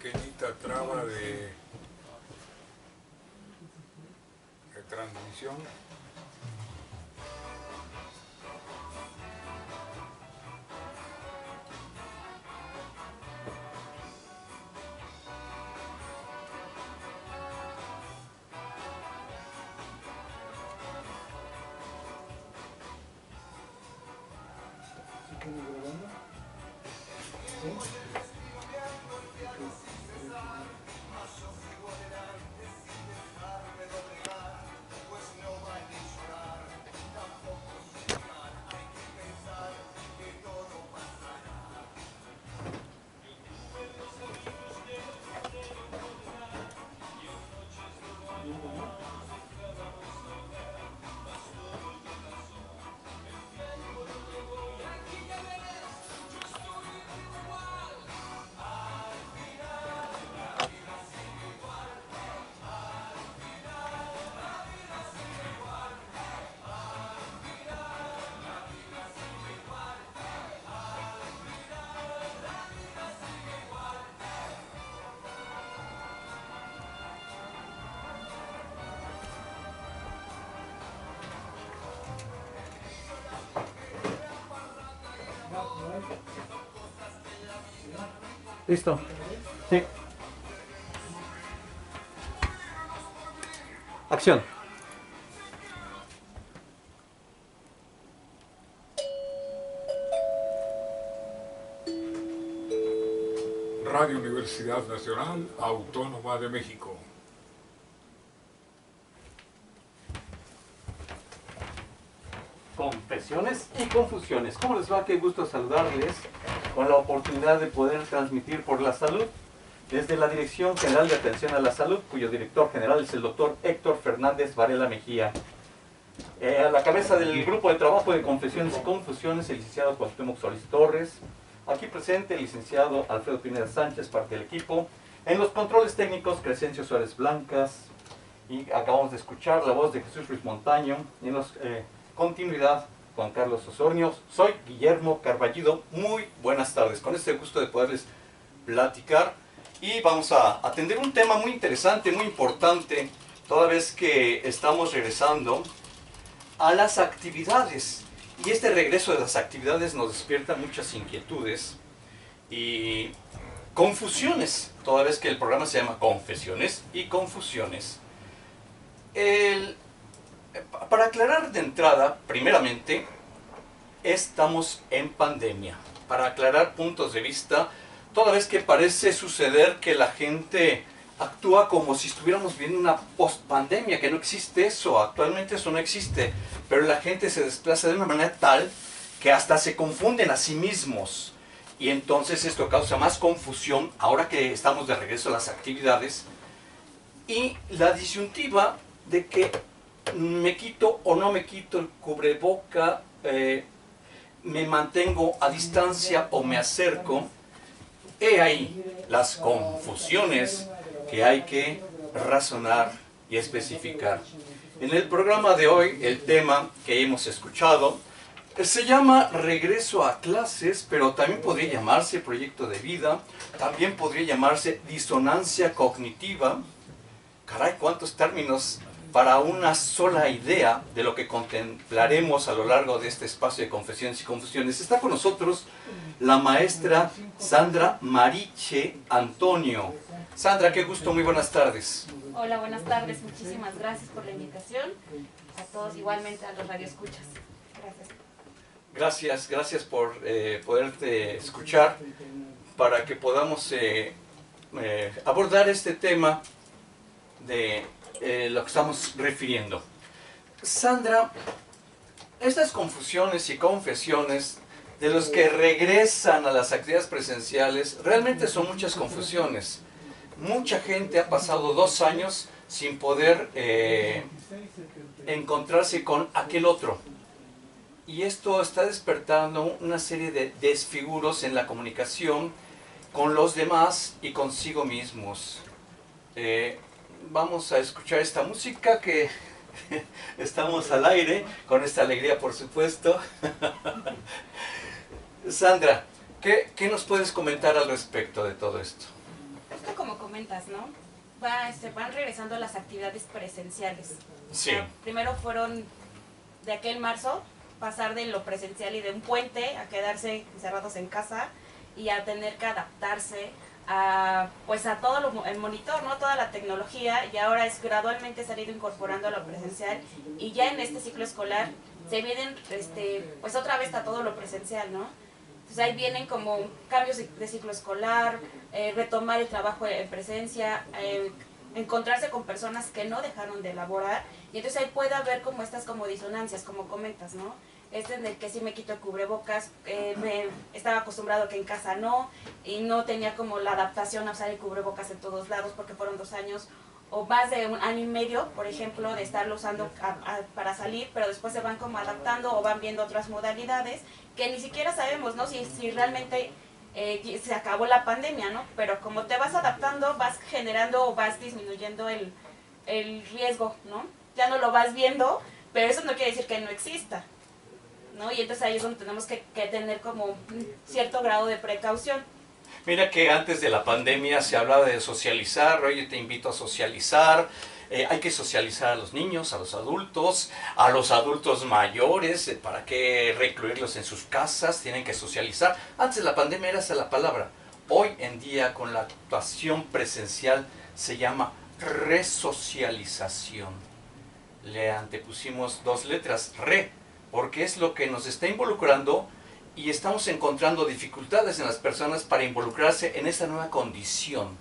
pequeñita traba de transmisión. Listo. Sí. Acción. Radio Universidad Nacional Autónoma de México. Confesiones y confusiones. ¿Cómo les va? Qué gusto saludarles con la oportunidad de poder transmitir por la salud desde la Dirección General de Atención a la Salud, cuyo director general es el doctor Héctor Fernández Varela Mejía. A la cabeza del grupo de trabajo de confesiones y confusiones, el licenciado Cuauhtémoc Solís Torres. Aquí presente el licenciado Alfredo Pineda Sánchez, parte del equipo. En los controles técnicos, Crescencio Suárez Blancas. Y acabamos de escuchar la voz de Jesús Ruiz Montaño. Y en los continuidad, Juan Carlos Osornio. Soy Guillermo Carballido. Muy buenas tardes. Con este gusto de poderles platicar. Y vamos a atender un tema muy interesante, muy importante, toda vez que estamos regresando a las actividades. Y este regreso de las actividades nos despierta muchas inquietudes y confusiones, toda vez que el programa se llama Confesiones y Confusiones. Para aclarar de entrada, primeramente, estamos en pandemia. Para aclarar puntos de vista, toda vez que parece suceder que la gente actúa como si estuviéramos viviendo una post-pandemia, que no existe eso, actualmente eso no existe, pero la gente se desplaza de una manera tal que hasta se confunden a sí mismos, y entonces esto causa más confusión ahora que estamos de regreso a las actividades, y la disyuntiva de que me quito o no me quito el cubreboca, me mantengo a distancia o me acerco. He ahí las confusiones que hay que razonar y especificar. En el programa de hoy, el tema que hemos escuchado se llama regreso a clases, pero también podría llamarse proyecto de vida, también podría llamarse disonancia cognitiva. Caray, cuántos términos para una sola idea de lo que contemplaremos a lo largo de este espacio de confesiones y confusiones. Está con nosotros la maestra Sandra Mariche Antonio. Sandra, qué gusto, muy buenas tardes. Hola, buenas tardes, muchísimas gracias por la invitación. A todos, igualmente a los radioescuchas. Gracias. Gracias por poderte escuchar para que podamos abordar este tema de lo que estamos refiriendo. Sandra, estas confusiones y confesiones de los que regresan a las actividades presenciales, realmente son muchas confusiones. Mucha gente ha pasado 2 años sin poder encontrarse con aquel otro. Y esto está despertando una serie de desfiguros en la comunicación con los demás y consigo mismos. Vamos a escuchar esta música que estamos al aire, con esta alegría por supuesto. Sandra, ¿qué nos puedes comentar al respecto de todo esto? Esta comentas, ¿no? Van regresando las actividades presenciales. Sí. O sea, primero fueron de aquel marzo, pasar de lo presencial y de un puente a quedarse encerrados en casa y a tener que adaptarse a, pues a todo el monitor, ¿no? Toda la tecnología, y ahora es gradualmente se han ido incorporando a lo presencial, y ya en este ciclo escolar se vienen, pues otra vez a todo lo presencial, ¿no? Entonces ahí vienen como cambios de ciclo escolar, retomar el trabajo en presencia, encontrarse con personas que no dejaron de laborar, y entonces ahí puede haber como estas como disonancias, como comentas, ¿no? En el que sí me quito el cubrebocas, me estaba acostumbrado que en casa no, y no tenía como la adaptación a usar el cubrebocas en todos lados porque fueron 2 años o más de 1 año y medio, por ejemplo, de estarlo usando para salir, pero después se van como adaptando o van viendo otras modalidades que ni siquiera sabemos, ¿no? Si realmente se acabó la pandemia, ¿no? Pero como te vas adaptando, vas generando o vas disminuyendo el riesgo, ¿no? Ya no lo vas viendo, pero eso no quiere decir que no exista, ¿no? Y entonces ahí es donde tenemos que tener como un cierto grado de precaución. Mira que antes de la pandemia se hablaba de socializar, oye, te invito a socializar, hay que socializar a los niños, a los adultos mayores, ¿para qué recluirlos en sus casas? Tienen que socializar. Antes de la pandemia era esa la palabra. Hoy en día, con la actuación presencial, se llama resocialización. Le antepusimos 2 letras, porque es lo que nos está involucrando y estamos encontrando dificultades en las personas para involucrarse en esta nueva condición.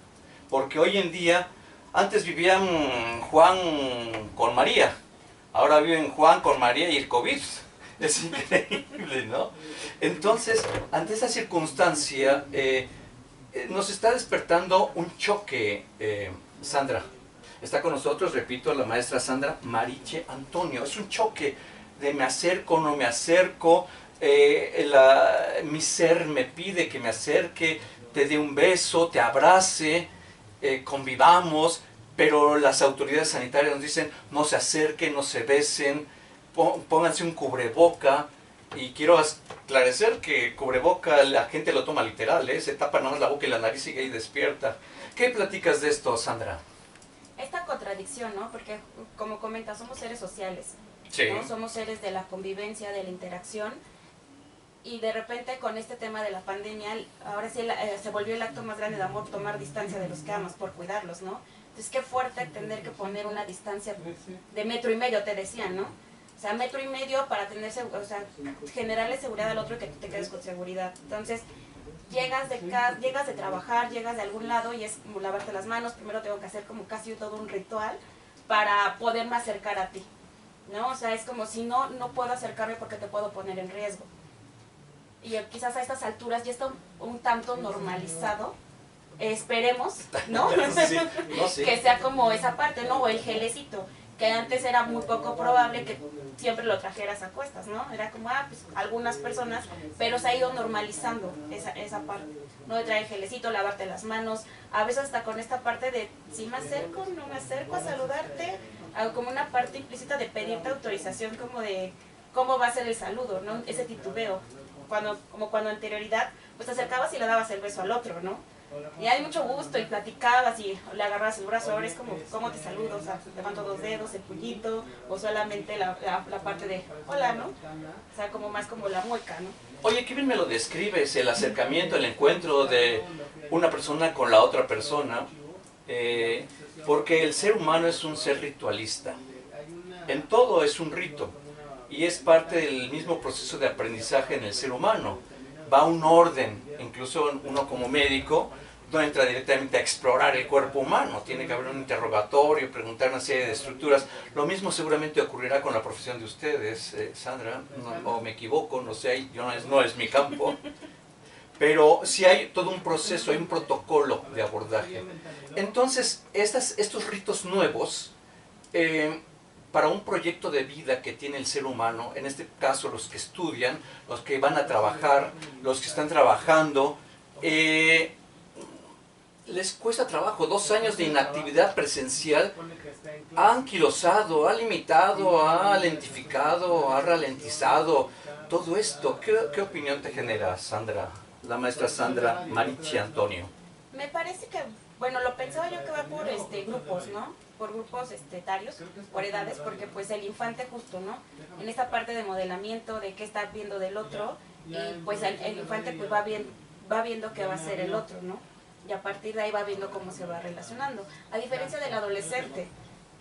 Porque hoy en día, antes vivían Juan con María, ahora viven Juan con María y el COVID. Es increíble, ¿no? Entonces, ante esa circunstancia, nos está despertando un choque, Sandra. Está con nosotros, repito, la maestra Sandra Mariche Antonio. Es un choque de me acerco, no me acerco, mi ser me pide que me acerque, te dé un beso, te abrace, convivamos, pero las autoridades sanitarias nos dicen no se acerquen, no se besen, pónganse un cubreboca. Y quiero esclarecer que cubreboca la gente lo toma literal, se tapa nada más la boca y la nariz sigue ahí despierta. ¿Qué platicas de esto, Sandra? Esta contradicción, ¿no? Porque como comentas, somos seres sociales, Sí. ¿no? Somos seres de la convivencia, de la interacción, y de repente con este tema de la pandemia, ahora sí se volvió el acto más grande de amor, tomar distancia de los que amas por cuidarlos, ¿no? Entonces qué fuerte tener que poner una distancia de 1,5 metros, te decían, ¿no? O sea, 1,5 metros para tener, o sea, generarle seguridad al otro y que tú te quedes con seguridad. Entonces, llegas de trabajar, llegas de algún lado y es como lavarte las manos. Primero tengo que hacer como casi todo un ritual para poderme acercar a ti, ¿no? O sea, es como si no puedo acercarme porque te puedo poner en riesgo. Y quizás a estas alturas ya está un tanto normalizado. Esperemos, ¿no? Sí, no, sí. Que sea como esa parte, ¿no? O el gelecito, que antes era muy poco probable que siempre lo trajeras a cuestas, ¿no? Era como, pues algunas personas, pero se ha ido normalizando esa parte, ¿no? De traer el gelecito, lavarte las manos, a veces hasta con esta parte de, si me acerco, no me acerco a saludarte, como una parte implícita de pedirte autorización, como de cómo va a ser el saludo, ¿no? Ese titubeo, como cuando en anterioridad, pues te acercabas y le dabas el beso al otro, ¿no? Y hay mucho gusto y platicabas y le agarrabas el brazo, ahora es como, ¿cómo te saludo? O sea, te levanto 2 dedos, el puñito, o solamente la parte de hola, ¿no? O sea, como más como la mueca, ¿no? Oye, qué bien me lo describes, el acercamiento, el encuentro de una persona con la otra persona, porque el ser humano es un ser ritualista. En todo es un rito y es parte del mismo proceso de aprendizaje en el ser humano. Va un orden, incluso uno como médico no entra directamente a explorar el cuerpo humano, tiene que haber un interrogatorio, preguntar una serie de estructuras. Lo mismo seguramente ocurrirá con la profesión de ustedes, Sandra, o me equivoco, no sé, no es mi campo, pero sí hay todo un proceso, hay un protocolo de abordaje. Entonces, estos ritos nuevos, para un proyecto de vida que tiene el ser humano, en este caso los que estudian, los que van a trabajar, los que están trabajando, les cuesta trabajo. 2 años de inactividad presencial ha anquilosado, ha limitado, ha lentificado, ha ralentizado todo esto. ¿Qué opinión te genera, Sandra, la maestra Sandra Mariche Antonio? Me parece que Bueno, lo pensaba yo que va por grupos, ¿no? Por grupos etarios, por edades, porque pues el infante justo, ¿no? En esta parte de modelamiento, de qué está viendo del otro, y pues el infante pues va viendo qué va a ser el otro, ¿no? Y a partir de ahí va viendo cómo se va relacionando. A diferencia del adolescente,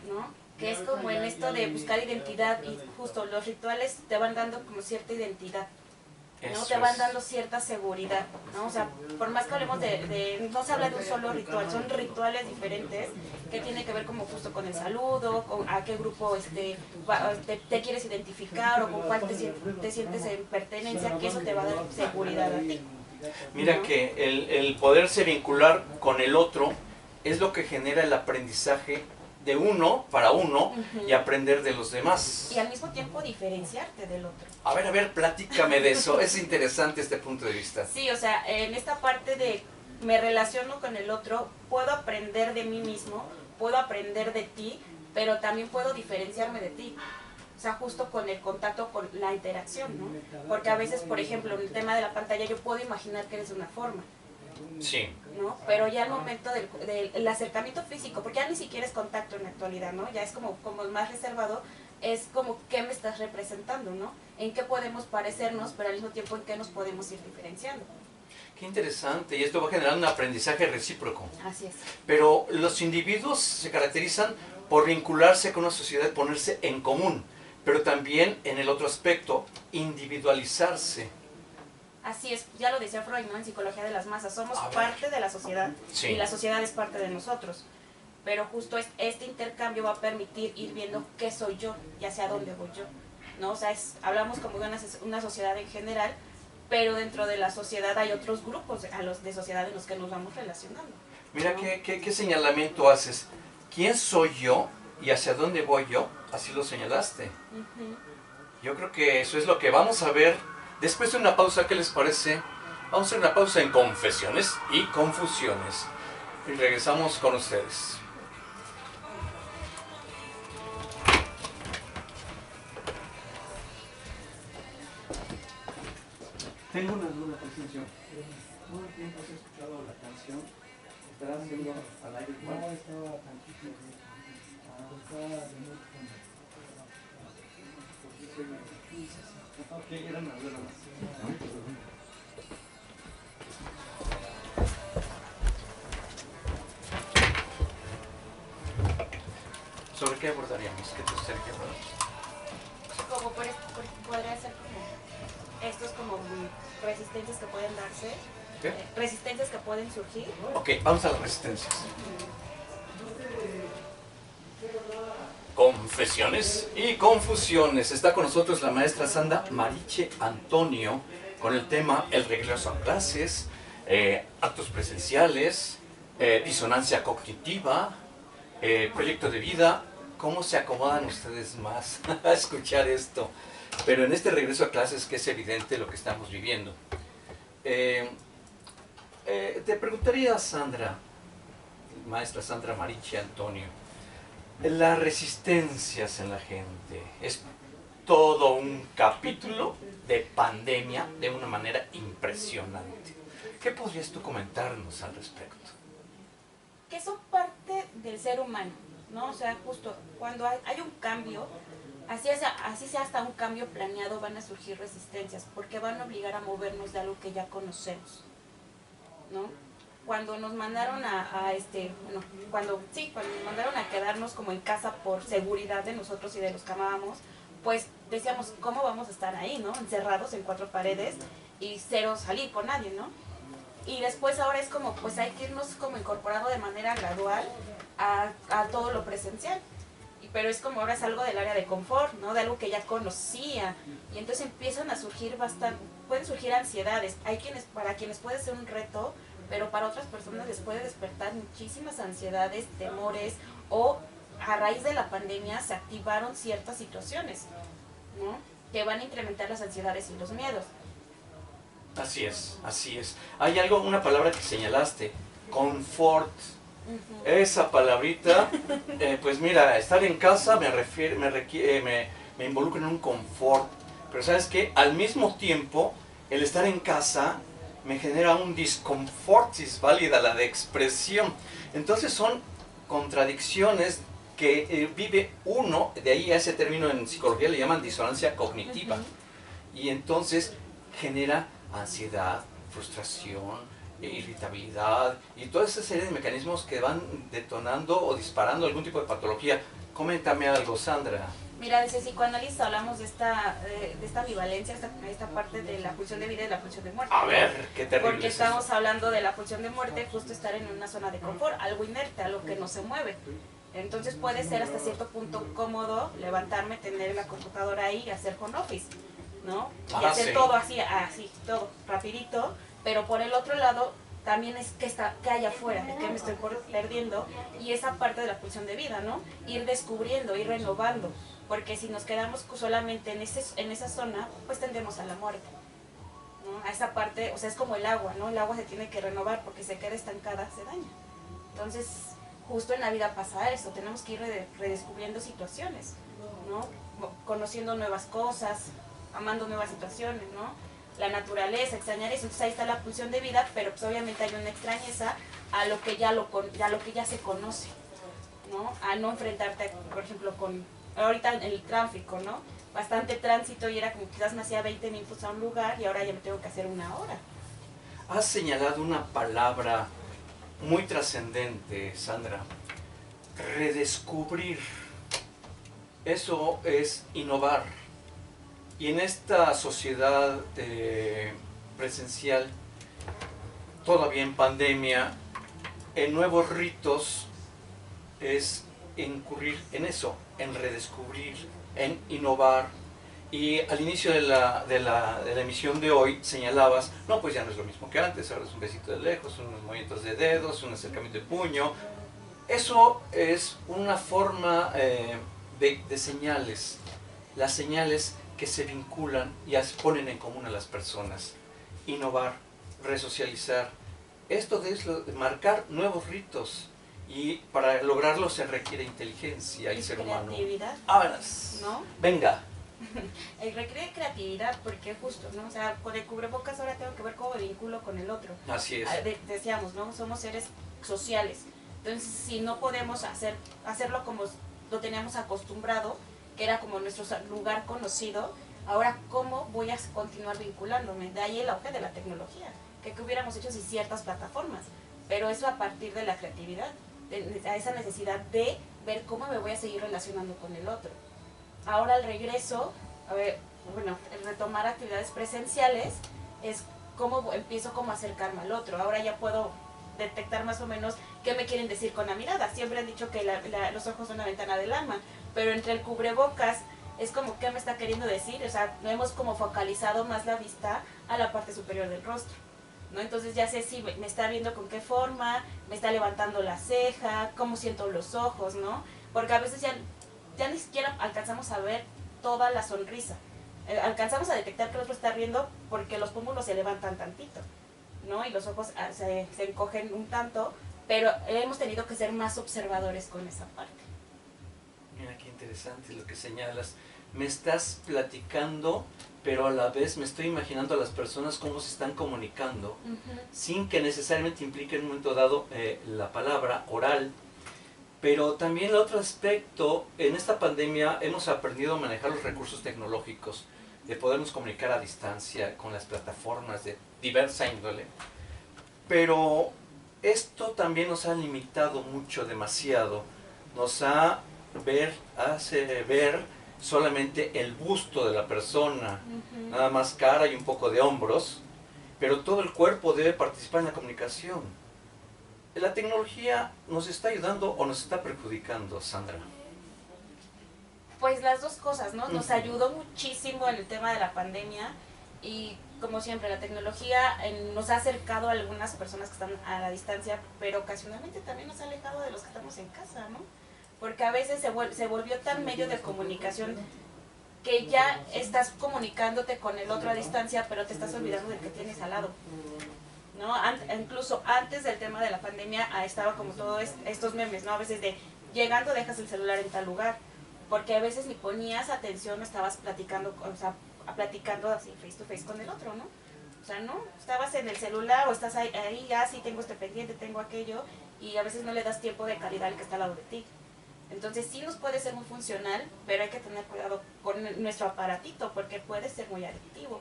¿no? Que es como en esto de buscar identidad, y justo los rituales te van dando como cierta identidad, ¿no? Te van dando cierta seguridad, ¿no? O sea, por más que hablemos no se habla de un solo ritual, son rituales diferentes que tienen que ver como justo con el saludo, con a qué grupo te quieres identificar, o con cuál te sientes en pertenencia, que eso te va a dar seguridad a ti. Mira, ¿no? Que el poderse vincular con el otro es lo que genera el aprendizaje de uno para uno y aprender de los demás. Y al mismo tiempo diferenciarte del otro. A ver, platícame de eso. Es interesante este punto de vista. Sí, o sea, en esta parte de me relaciono con el otro, puedo aprender de mí mismo, puedo aprender de ti, pero también puedo diferenciarme de ti. O sea, justo con el contacto, con la interacción, ¿no? Porque a veces, por ejemplo, en el tema de la pantalla, yo puedo imaginar que eres de una forma. Sí. ¿No? Pero ya al momento del acercamiento físico, porque ya ni siquiera es contacto en la actualidad, ¿no? Ya es como más reservado, es como qué me estás representando, ¿no? En qué podemos parecernos, pero al mismo tiempo en qué nos podemos ir diferenciando. Qué interesante, y esto va a generar un aprendizaje recíproco. Así es. Pero los individuos se caracterizan por vincularse con una sociedad, ponerse en común, pero también en el otro aspecto, individualizarse. Así es, ya lo decía Freud, ¿no? En Psicología de las Masas, somos parte de la sociedad, sí, y la sociedad es parte de nosotros. Pero justo este intercambio va a permitir ir viendo qué soy yo y hacia dónde voy yo, ¿no? O sea, hablamos como de una sociedad en general, pero dentro de la sociedad hay otros grupos de sociedad en los que nos vamos relacionando. Mira, ¿no? ¿Qué señalamiento haces? ¿Quién soy yo y hacia dónde voy yo? Así lo señalaste. Yo creo que eso es lo que vamos a ver después de una pausa. ¿Qué les parece? Vamos a hacer una pausa en confesiones y confusiones. Y regresamos con ustedes. Tengo una duda, Presencia. ¿Cuánto tiempo has escuchado la canción? ¿Estarás haciendo al aire? No, estaba tantito. Estaba de muy fondo. Ok, era una duda más. ¿Sobre qué abordaríamos? ¿Qué te gustaría que Como podría ser como estos como resistencias que pueden darse, resistencias que pueden surgir. Ok, vamos a las resistencias. Confesiones y confusiones. Está con nosotros la maestra Sandra Mariche Antonio con el tema el regreso a clases, actos presenciales, disonancia cognitiva, proyecto de vida. ¿Cómo se acomodan ustedes más a escuchar esto? Pero en este regreso a clases que es evidente lo que estamos viviendo. Te preguntaría, Sandra, maestra Sandra Mariche Antonio, las resistencias en la gente, es todo un capítulo de pandemia de una manera impresionante. ¿Qué podrías tú comentarnos al respecto? Que son parte del ser humano, ¿no? O sea, justo cuando hay un cambio, así sea hasta un cambio planeado, van a surgir resistencias, porque van a obligar a movernos de algo que ya conocemos, ¿no? Cuando nos mandaron cuando nos mandaron a quedarnos como en casa por seguridad de nosotros y de los que amábamos, pues decíamos, ¿cómo vamos a estar ahí, no? Encerrados en 4 paredes y cero salir con nadie, ¿no? Y después ahora es como, pues hay que irnos como incorporando de manera gradual a todo lo presencial. Pero es como ahora es algo del área de confort, ¿no? De algo que ya conocía. Y entonces empiezan a surgir pueden surgir ansiedades. Para quienes puede ser un reto, pero para otras personas les puede despertar muchísimas ansiedades, temores, o a raíz de la pandemia se activaron ciertas situaciones, ¿no? Que van a incrementar las ansiedades y los miedos. Así es, así es. Hay una palabra que señalaste, confort. Esa palabrita, pues mira, estar en casa me involucra en un confort, pero ¿sabes qué? Al mismo tiempo, el estar en casa me genera un disconfort, si es válida la de expresión. Entonces son contradicciones que vive uno, de ahí a ese término en psicología le llaman disonancia cognitiva. Y entonces genera ansiedad, frustración, irritabilidad y toda esa serie de mecanismos que van detonando o disparando algún tipo de patología. Coméntame algo, Sandra. Mira, desde psicoanálisis hablamos de esta ambivalencia, esta parte de la pulsión de vida y la pulsión de muerte. A ver, qué terrible. Porque es estamos eso. hablando de la pulsión de muerte, justo estar en una zona de confort, algo inerte, algo que no se mueve. Entonces puede ser hasta cierto punto cómodo levantarme, tener la computadora ahí y hacer home office, ¿no? Y hacer sí. todo así, todo rapidito, pero por el otro lado también es que hay afuera, de qué me estoy perdiendo, y esa parte de la pulsión de vida, ¿no? Ir descubriendo, ir renovando, porque si nos quedamos solamente en esa zona, pues tendemos a la muerte, ¿no? A esa parte, o sea, es como el agua, ¿no? El agua se tiene que renovar porque se queda estancada, se daña. Entonces, justo en la vida pasa eso, tenemos que ir redescubriendo situaciones, ¿no? Conociendo nuevas cosas, amando nuevas situaciones, ¿no? La naturaleza, extrañar eso. Entonces ahí está la pulsión de vida, pero pues obviamente hay una extrañeza a lo que ya se conoce, ¿no? A no enfrentarte, por ejemplo, con ahorita en el tráfico, ¿no? Bastante tránsito y era como quizás me hacía 20 minutos a un lugar y ahora ya me tengo que hacer una hora. Has señalado una palabra muy trascendente, Sandra. Redescubrir. Eso es innovar. Y en esta sociedad presencial, todavía en pandemia, en nuevos ritos es incurrir en eso, en redescubrir, en innovar. Y al inicio de la emisión de hoy señalabas, no, pues ya no es lo mismo que antes, ahora es un besito de lejos, unos movimientos de dedos, un acercamiento de puño. Eso es una forma de señales, las señales que se vinculan y ponen en común a las personas. Innovar, resocializar. Esto de marcar nuevos ritos. Y para lograrlo se requiere inteligencia el ser humano. Creatividad. Ábalas. ¿No? Venga. Requiere creatividad porque justo, ¿no? O sea, con el cubrebocas ahora tengo que ver cómo me vinculo con el otro. Así es. Decíamos, ¿no? Somos seres sociales. Entonces, si no podemos hacerlo como lo teníamos acostumbrado, que era como nuestro lugar conocido, ahora ¿cómo voy a continuar vinculándome? De ahí el auge de la tecnología, que hubiéramos hecho sin ciertas plataformas, pero eso a partir de la creatividad, a esa necesidad de ver cómo me voy a seguir relacionando con el otro. Ahora al regreso, el retomar actividades presenciales es cómo empiezo como a acercarme al otro. Ahora ya puedo detectar más o menos qué me quieren decir con la mirada. Siempre han dicho que los ojos son la ventana del alma, pero entre el cubrebocas es como qué me está queriendo decir. O sea, no hemos como focalizado más la vista a la parte superior del rostro, ¿no? Entonces ya sé si me está viendo con qué forma, me está levantando la ceja, cómo siento los ojos, ¿no? Porque a veces ya ni siquiera alcanzamos a ver toda la sonrisa. Alcanzamos a detectar que el otro está riendo porque los pómulos se levantan tantito, ¿no? Y los ojos se encogen un tanto, pero hemos tenido que ser más observadores con esa parte. Mira qué interesante lo que señalas. Me estás platicando, pero a la vez me estoy imaginando a las personas cómo se están comunicando, sin que necesariamente implique en un momento dado la palabra oral. Pero también el otro aspecto, en esta pandemia hemos aprendido a manejar los recursos tecnológicos, de podernos comunicar a distancia con las plataformas de diversa índole. Pero esto también nos ha limitado mucho, demasiado. Nos hace ver solamente el busto de la persona, nada más cara y un poco de hombros, pero todo el cuerpo debe participar en la comunicación. ¿La tecnología nos está ayudando o nos está perjudicando, Sandra? Pues las dos cosas, ¿no? Nos ayudó muchísimo en el tema de la pandemia y como siempre la tecnología nos ha acercado a algunas personas que están a la distancia, pero ocasionalmente también nos ha alejado de los que estamos en casa, ¿no? Porque a veces se volvió tan medio de comunicación que ya estás comunicándote con el otro a distancia, pero te estás olvidando del que tienes al lado, ¿no? Incluso antes del tema de la pandemia estaba como todos estos memes, ¿no? A veces de llegando dejas el celular en tal lugar, porque a veces ni ponías atención, estabas platicando, o sea, platicando así face to face con el otro, ¿no? O sea, no, estabas en el celular o estás ahí ya sí tengo este pendiente, tengo aquello, y a veces no le das tiempo de calidad al que está al lado de ti. Entonces sí nos puede ser muy funcional, pero hay que tener cuidado con nuestro aparatito porque puede ser muy adictivo.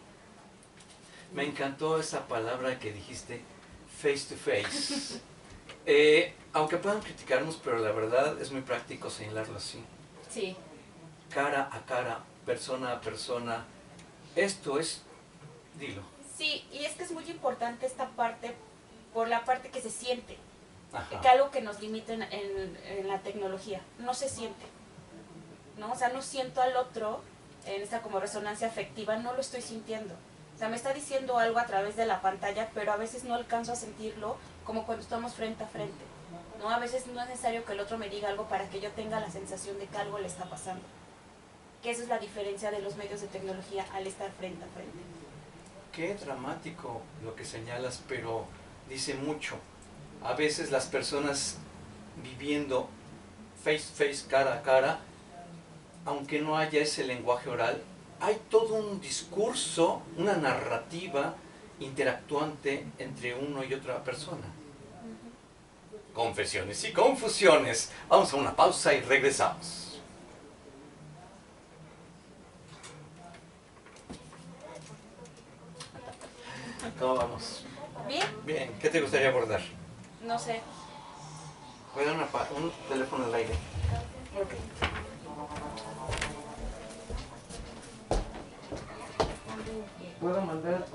Me encantó esa palabra que dijiste, face to face. Aunque puedan criticarnos, pero la verdad es muy práctico señalarlo así. Sí. Cara a cara, persona a persona. Esto es, dilo. Sí, y es que es muy importante esta parte, por la parte que se siente. Ajá. Que algo que nos limita en la tecnología, no se siente, ¿no? O sea, no siento al otro en esta como resonancia afectiva, no lo estoy sintiendo. O sea, me está diciendo algo a través de la pantalla, pero a veces no alcanzo a sentirlo como cuando estamos frente a frente, ¿no? A veces no es necesario que el otro me diga algo para que yo tenga la sensación de que algo le está pasando. Que esa es la diferencia de los medios de tecnología al estar frente a frente. Qué dramático lo que señalas, pero dice mucho. A veces las personas viviendo face to face, cara a cara, aunque no haya ese lenguaje oral, hay todo un discurso, una narrativa interactuante entre uno y otra persona. Confesiones y confusiones. Vamos a una pausa y regresamos. ¿Cómo vamos? Bien, Bien, ¿qué te gustaría abordar? no sé. Voy a dar un teléfono al aire. ¿Puedo mandar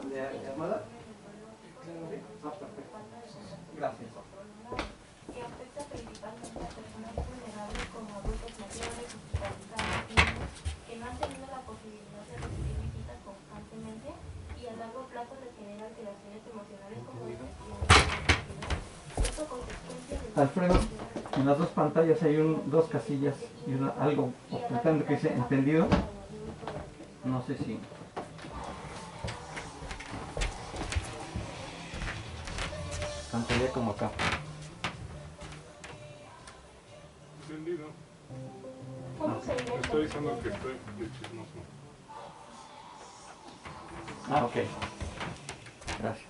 llamada? Ah, perfecto. Gracias. Que afecta principalmente a personas vulnerables como adultos mayores, hospitalizados, niños, que no han tenido la posibilidad de recibir visitas constantemente y a largo plazo les genera alteraciones emocionales como depresión y ansiedad. Esto consecuencia de Alfredo, en las dos pantallas hay dos casillas y algo ocultando que dice entendido. No sé si... Pantalla como acá. Entendido. ¿Cómo se ve? Estoy diciendo que estoy de chismoso. Ah, ok. Gracias.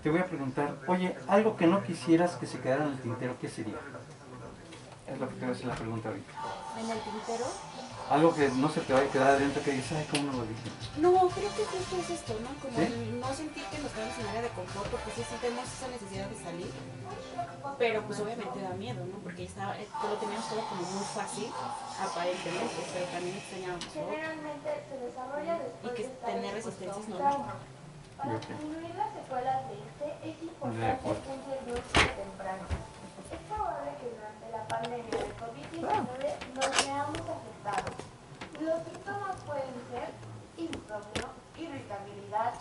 Te voy a preguntar, oye, algo que no quisieras que se quedara en el tintero, ¿qué sería? Es lo que te voy a hacer la pregunta ahorita. ¿En el tintero? Algo que no se te vaya a quedar adentro, que dices, ay, ¿cómo no lo dije? No, creo que justo es esto, ¿no? Como ¿Sí? el no sentir que nos quedamos en área de confort, porque sí tenemos esa necesidad de salir, pero pues obviamente da miedo, ¿no? Porque lo teníamos todo como muy fácil, aparentemente, pero también extrañábamos lo otro. Generalmente se desarrolla después Y que de estar tener expuesto resistencia es a un normal. trauma. Para Ok. disminuir las secuelas de este es De importante acuerdo. un diagnóstico temprano. Es probable que durante la pandemia de COVID-19 nos veamos afectados. Los síntomas pueden ser insomnio, irritabilidad,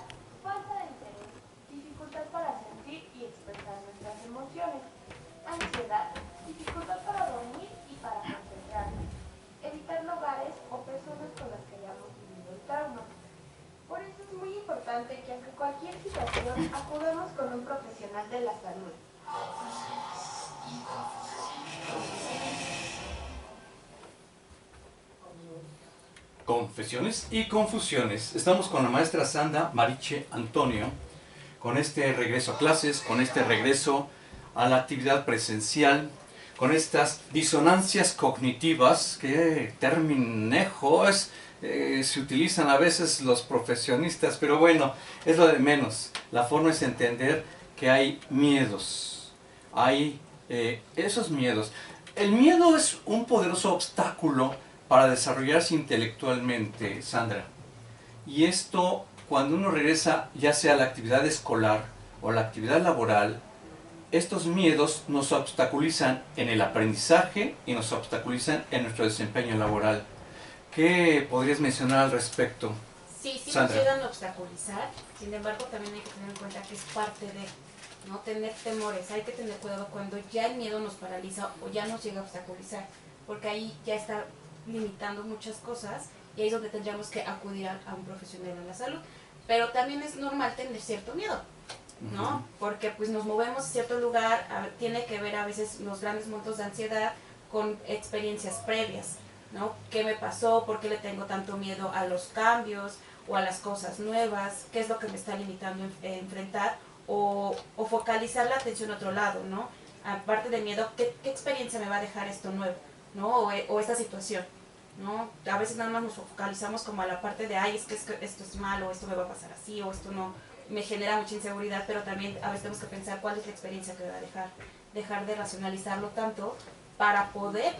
falta de interés, dificultad para sentir y expresar nuestras emociones, ansiedad, dificultad para dormir y para concentrarnos, evitar lugares o personas con las que hayamos vivido el trauma. Por eso es muy importante que ante cualquier situación acudamos con un profesional de la salud. Confesiones y confusiones. Estamos con la maestra Sandra Mariche Antonio, con este regreso a clases, con este regreso a la actividad presencial, con estas disonancias cognitivas, que terminejos se utilizan a veces los profesionistas, pero bueno, es lo de menos. La forma es entender que hay miedos, hay esos miedos. El miedo es un poderoso obstáculo para desarrollarse intelectualmente, Sandra. Y esto, cuando uno regresa ya sea a la actividad escolar o la actividad laboral, estos miedos nos obstaculizan en el aprendizaje y nos obstaculizan en nuestro desempeño laboral. ¿Qué podrías mencionar al respecto? Sí, sí nos Sandra. llegan a obstaculizar, sin embargo también hay que tener en cuenta que es parte de, ¿no? Tener temores, hay que tener cuidado cuando ya el miedo nos paraliza o ya nos llega a obstaculizar, porque ahí ya está limitando muchas cosas y ahí es donde tendríamos que acudir a un profesional de la salud. Pero también es normal tener cierto miedo, ¿no? Porque pues nos movemos a cierto lugar, tiene que ver a veces los grandes montos de ansiedad con experiencias previas, ¿no? ¿Qué me pasó? ¿Por qué le tengo tanto miedo a los cambios o a las cosas nuevas? ¿Qué es lo que me está limitando a enfrentar? O focalizar la atención a otro lado, ¿no? Aparte del miedo, ¿qué experiencia me va a dejar esto nuevo, ¿no? O esta situación, ¿no? A veces nada más nos focalizamos como a la parte de, ay, es que esto es malo, esto me va a pasar así, o esto no, me genera mucha inseguridad, pero también a veces tenemos que pensar cuál es la experiencia que me va a dejar de racionalizarlo tanto para poder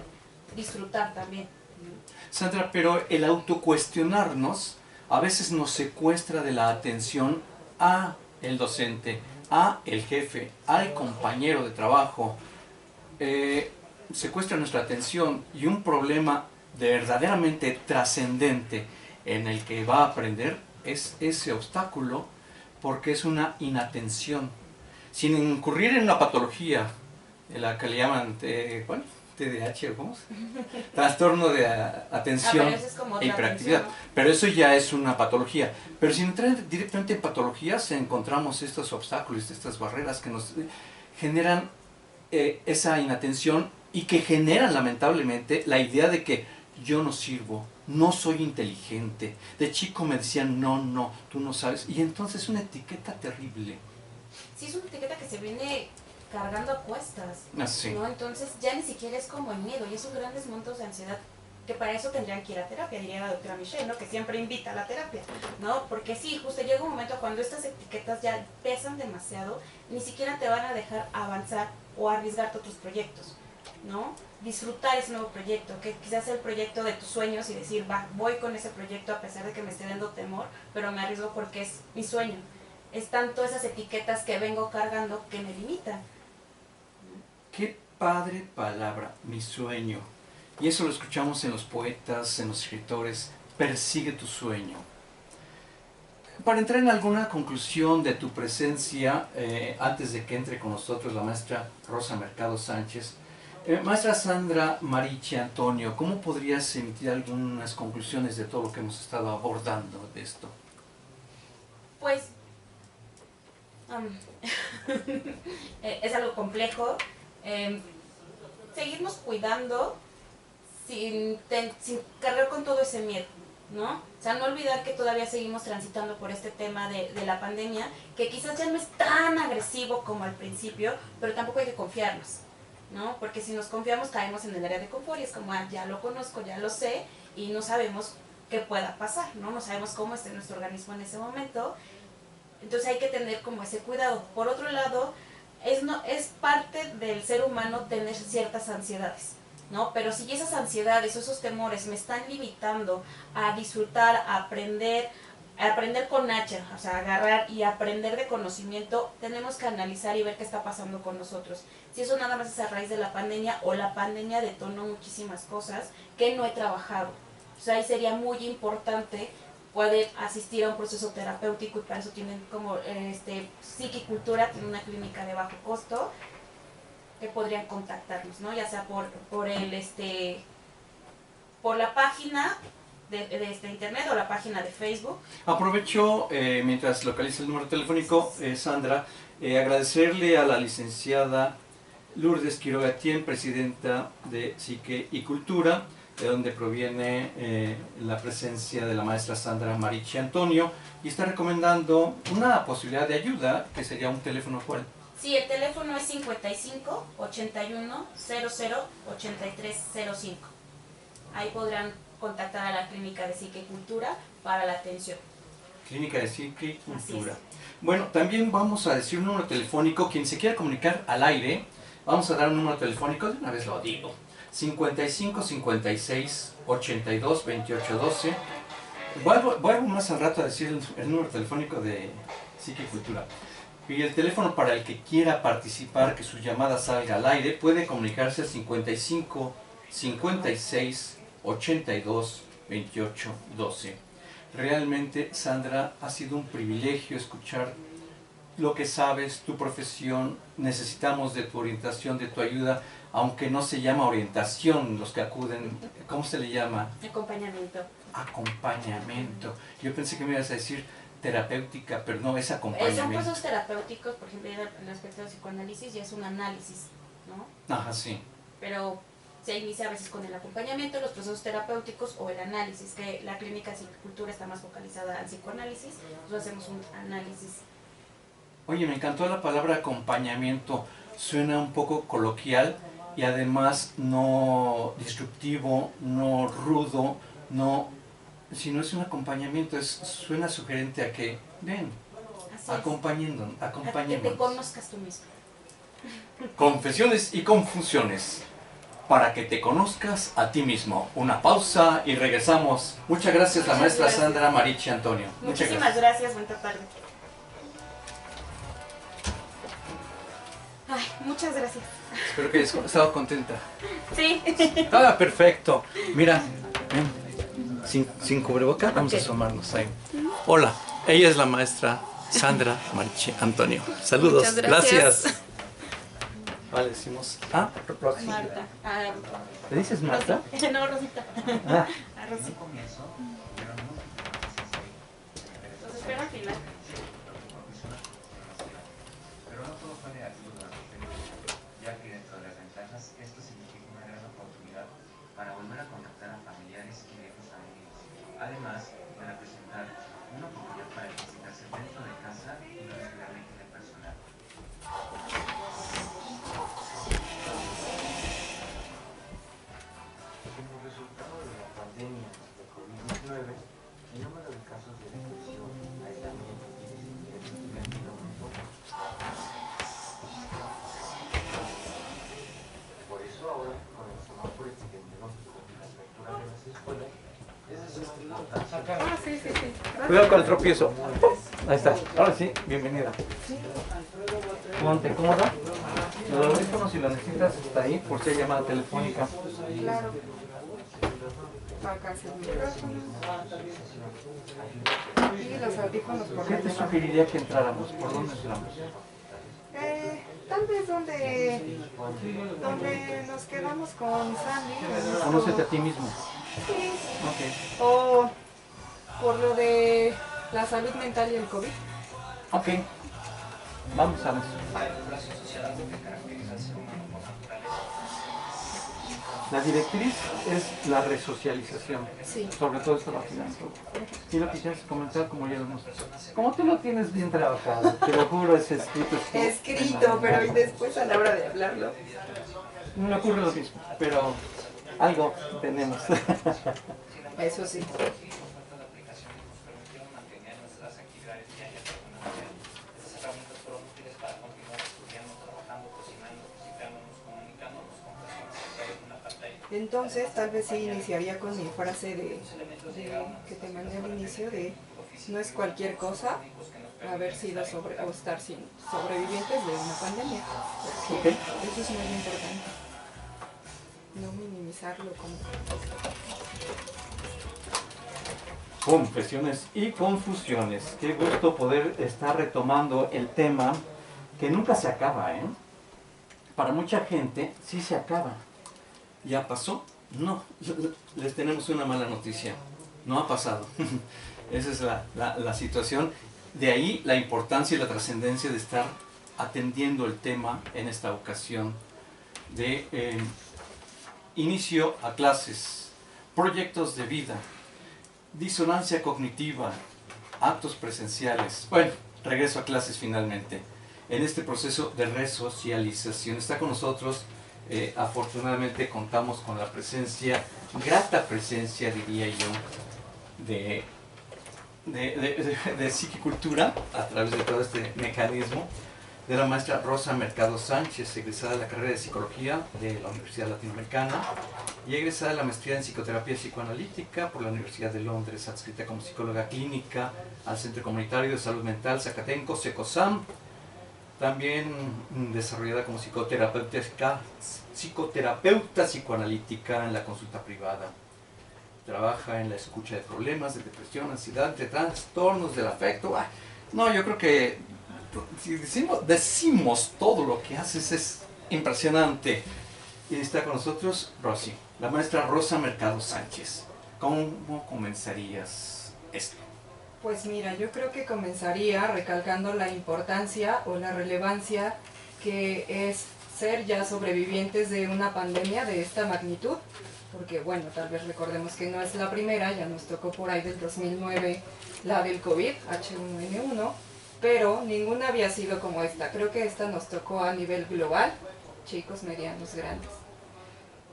disfrutar también. Sandra, pero el autocuestionarnos a veces nos secuestra de la atención a el docente, a el jefe, al compañero de trabajo. Secuestra nuestra atención y un problema verdaderamente trascendente en el que va a aprender es ese obstáculo, porque es una inatención. Sin incurrir en una patología, en la que le llaman TDAH, ¿cómo es? Trastorno de atención e hiperactividad. Pero eso ya es una patología. Pero sin entrar directamente en patologías, encontramos estos obstáculos, estas barreras que nos generan esa inatención y que generan lamentablemente la idea de que yo no sirvo, no soy inteligente. De chico me decían, no, tú no sabes. Y entonces es una etiqueta terrible. Sí, es una etiqueta que se viene cargando a cuestas, Así. ¿no? Entonces ya ni siquiera es como el miedo y esos grandes montos de ansiedad que para eso tendrían que ir a terapia, diría la doctora Michelle, ¿no? Que siempre invita a la terapia, ¿no? Porque sí, justo llega un momento cuando estas etiquetas ya pesan demasiado, ni siquiera te van a dejar avanzar o arriesgarte otros proyectos, ¿no? Disfrutar ese nuevo proyecto, que quizás sea el proyecto de tus sueños y decir, voy con ese proyecto a pesar de que me esté dando temor, pero me arriesgo porque es mi sueño. Es tanto esas etiquetas que vengo cargando que me limitan. Qué padre palabra, mi sueño. Y eso lo escuchamos en los poetas, en los escritores. Persigue tu sueño. Para entrar en alguna conclusión de tu presencia, antes de que entre con nosotros la maestra Rosa Mercado Sánchez, maestra Sandra Mariche Antonio, ¿cómo podrías emitir algunas conclusiones de todo lo que hemos estado abordando de esto? Pues es algo complejo. Seguirnos cuidando sin cargar con todo ese miedo, ¿no? O sea, no olvidar que todavía seguimos transitando por este tema de la pandemia, que quizás ya no es tan agresivo como al principio, pero tampoco hay que confiarnos, ¿no? Porque si nos confiamos caemos en el área de confort y es como, ya lo conozco, ya lo sé, y no sabemos qué pueda pasar, ¿no? No sabemos cómo esté nuestro organismo en ese momento. Entonces hay que tener como ese cuidado. Por otro lado, es parte del ser humano tener ciertas ansiedades, ¿no? Pero si esas ansiedades o esos temores me están limitando a disfrutar, a aprender con H, o sea, agarrar y aprender de conocimiento, tenemos que analizar y ver qué está pasando con nosotros. Si eso nada más es a raíz de la pandemia o la pandemia detonó muchísimas cosas que no he trabajado. O sea, ahí sería muy importante poder asistir a un proceso terapéutico y para eso tienen como Psiquicultura, tiene una clínica de bajo costo que podrían contactarnos, ¿no? Ya sea por la página de internet o la página de Facebook. Aprovecho, mientras localiza el número telefónico, Sandra, agradecerle a la licenciada Lourdes Quiroga Tien, presidenta de Psique y Cultura, de donde proviene la presencia de la maestra Sandra Mariche Antonio, y está recomendando una posibilidad de ayuda, que sería un teléfono. ¿Cuál? Sí, el teléfono es 55 81 00 8305. Ahí podrán contactar a la clínica de Psique y Cultura para la atención. Clínica de Psique y Cultura. Bueno, también vamos a decir un número telefónico. Quien se quiera comunicar al aire, vamos a dar un número telefónico, de una vez lo digo: 55 56 82 28 12. Voy más al rato a decir el número telefónico de Psique y Cultura. Y el teléfono para el que quiera participar, que su llamada salga al aire, puede comunicarse al 55 56 82 28 12. Realmente, Sandra, ha sido un privilegio escuchar lo que sabes, tu profesión, necesitamos de tu orientación, de tu ayuda, aunque no se llama orientación los que acuden, ¿cómo se le llama? Acompañamiento. Acompañamiento. Yo pensé que me ibas a decir terapéutica, pero no, es Son acompañamiento. procesos terapéuticos, por ejemplo, en el aspecto del psicoanálisis ya es un análisis, ¿no? Ajá, sí. Pero se inicia a veces con el acompañamiento, los procesos terapéuticos o el análisis, que la clínica de psicocultura está más focalizada al psicoanálisis, nosotros hacemos un análisis. Oye, me encantó la palabra acompañamiento, suena un poco coloquial y además no disruptivo, no rudo, no, sino es un acompañamiento, suena sugerente a que, ven, Así acompañándonos. es. A que te conozcas tú mismo. Confesiones y confusiones, para que te conozcas a ti mismo. Una pausa y regresamos. Muchas gracias, la maestra Sandra Marichi Antonio. Muchísimas gracias, buena tarde. Ay, muchas gracias. Espero que hayas estado contenta. Sí. Ah, perfecto. Mira, ven, sin cubreboca, vamos a asomarnos ahí. Hola, ella es la maestra Sandra Marichi Antonio. Saludos. Muchas gracias. Vale, decimos Rosy. Marta. ¿Le dices Marta? No, Rosita. Ah. A Rosy. Los espero al final. Pero no todo fue negativo durante este periodo, ya que dentro de las ventajas esto significa una gran oportunidad para volver a contactar a familiares y viejos amigos, además de representar una oportunidad para ejercitarse dentro de casa y no descuidar la higiene personal. Como resultado de la pandemia de COVID-19, el número de casos de depresión, aislamiento y desintegración aumentó. Por eso ahora, con el semáforo epidemiológico y la apertura de las escuelas, es de suma importancia. Cuidado con el tropiezo. Ahí está. Ahora sí, bienvenida. Ponte cómoda. Los audífonos, si lo necesitas, está ahí por si hay llamada telefónica. Claro. Acá se el micrófono. Y los audífonos por ¿Qué te sugeriría que entráramos? ¿Por dónde entramos? Tal vez donde nos quedamos con Sandy. Conócete a ti mismo. Sí. Ok. O por lo de la salud mental y el COVID. Ok. Vamos a ver. La directriz es la resocialización. Sí. Sobre todo esto lo finanzas. Y lo que quieres comentar, como ya lo hemos dicho. Como tú lo tienes bien trabajado, te lo juro, es escrito. Escrito, pero y después a la hora de hablarlo. No me ocurre lo mismo, pero algo tenemos. Eso sí. Entonces, tal vez sí iniciaría con mi frase de que te mandé al inicio de no es cualquier cosa haber sido o estar sobrevivientes de una pandemia. Porque eso es muy importante. No minimizarlo como... Confesiones y confusiones. Qué gusto poder estar retomando el tema que nunca se acaba, ¿eh? Para mucha gente sí se acaba. ¿Ya pasó? No. Les tenemos una mala noticia. No ha pasado. Esa es la situación. De ahí la importancia y la trascendencia de estar atendiendo el tema en esta ocasión de inicio a clases, proyectos de vida, disonancia cognitiva, actos presenciales. Bueno, regreso a clases finalmente. En este proceso de resocialización está con nosotros, afortunadamente contamos con la presencia, grata presencia diría yo, de psiquicultura a través de todo este mecanismo, de la maestra Rosa Mercado Sánchez, egresada de la carrera de Psicología de la Universidad Latinoamericana y egresada de la maestría en Psicoterapia Psicoanalítica por la Universidad de Londres, adscrita como psicóloga clínica al Centro Comunitario de Salud Mental Zacatenco, SECOSAM, también desarrollada como psicoterapeuta psicoanalítica en la consulta privada. Trabaja en la escucha de problemas de depresión, ansiedad, de trastornos del afecto. No, yo creo que si decimos todo lo que haces es impresionante. Y está con nosotros Rosy, la maestra Rosa Mercado Sánchez. ¿Cómo comenzarías esto? Pues mira, yo creo que comenzaría recalcando la importancia o la relevancia que es ser ya sobrevivientes de una pandemia de esta magnitud, porque bueno, tal vez recordemos que no es la primera, ya nos tocó por ahí del 2009 la del COVID, H1N1, pero ninguna había sido como esta. Creo que esta nos tocó a nivel global, chicos, medianos, grandes.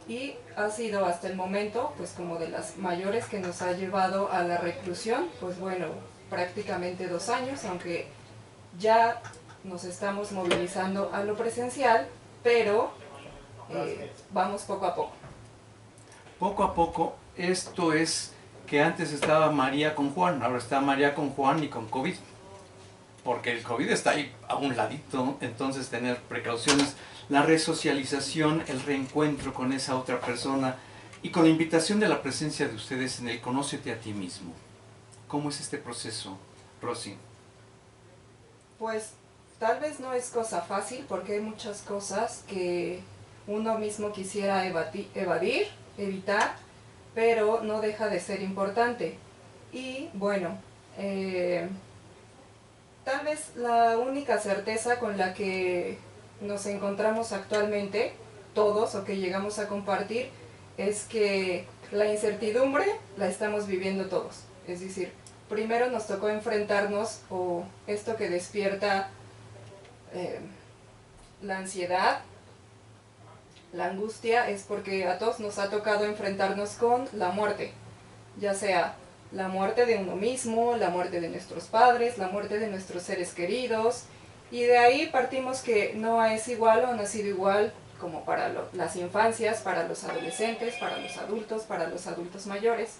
Y ha sido hasta el momento, pues como de las mayores que nos ha llevado a la reclusión, pues bueno, prácticamente 2 años, aunque ya nos estamos movilizando a lo presencial, pero vamos poco a poco. Poco a poco, esto es que antes estaba María con Juan, ahora está María con Juan y con COVID, porque el COVID está ahí a un ladito, entonces tener precauciones, la resocialización, el reencuentro con esa otra persona y con la invitación de la presencia de ustedes en el Conócete a ti mismo. ¿Cómo es este proceso, Rosy? Pues tal vez no es cosa fácil porque hay muchas cosas que uno mismo quisiera evadir, evitar, pero no deja de ser importante. Y bueno, tal vez la única certeza con la que nos encontramos actualmente, todos, o que llegamos a compartir, es que la incertidumbre la estamos viviendo todos. Es decir, primero nos tocó enfrentarnos, o esto que despierta la ansiedad, la angustia, es porque a todos nos ha tocado enfrentarnos con la muerte, ya sea la muerte de uno mismo, la muerte de nuestros padres, la muerte de nuestros seres queridos, y de ahí partimos que no es igual o no ha sido igual como para las infancias, para los adolescentes, para los adultos mayores,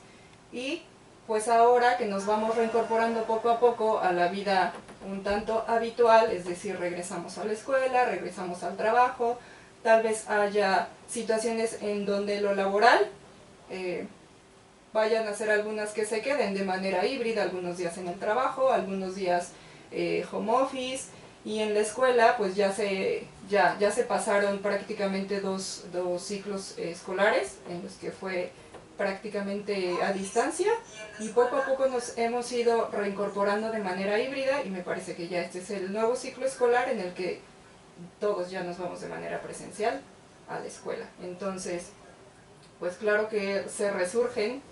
y pues ahora que nos vamos reincorporando poco a poco a la vida un tanto habitual, es decir, regresamos a la escuela, regresamos al trabajo, tal vez haya situaciones en donde lo laboral vayan a ser algunas que se queden de manera híbrida, algunos días en el trabajo, algunos días home office, y en la escuela pues ya se pasaron prácticamente dos ciclos escolares en los que fue prácticamente a distancia, y poco a poco nos hemos ido reincorporando de manera híbrida, y me parece que ya este es el nuevo ciclo escolar en el que todos ya nos vamos de manera presencial a la escuela. Entonces, pues claro que se resurgen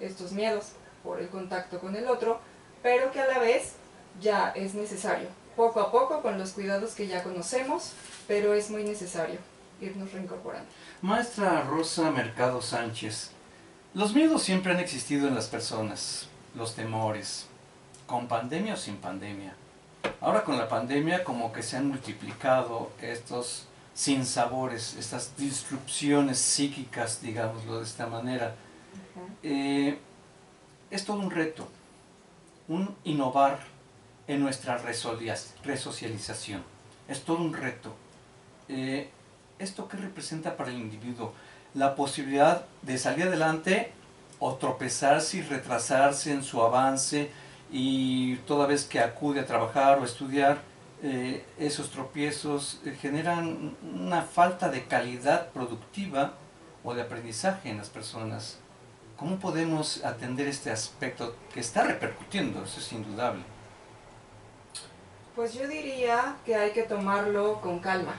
estos miedos por el contacto con el otro, pero que a la vez ya es necesario, poco a poco, con los cuidados que ya conocemos, pero es muy necesario irnos reincorporando. Maestra Rosa Mercado Sánchez, los miedos siempre han existido en las personas, los temores, con pandemia o sin pandemia. Ahora con la pandemia como que se han multiplicado estos sinsabores, estas disrupciones psíquicas, digámoslo de esta manera. Es todo un reto, un innovar en nuestra resocialización. Es todo un reto. ¿Esto qué representa para el individuo? La posibilidad de salir adelante o tropezarse y retrasarse en su avance, y toda vez que acude a trabajar o estudiar, esos tropiezos generan una falta de calidad productiva o de aprendizaje en las personas. ¿Cómo podemos atender este aspecto que está repercutiendo? Eso es indudable. Pues yo diría que hay que tomarlo con calma,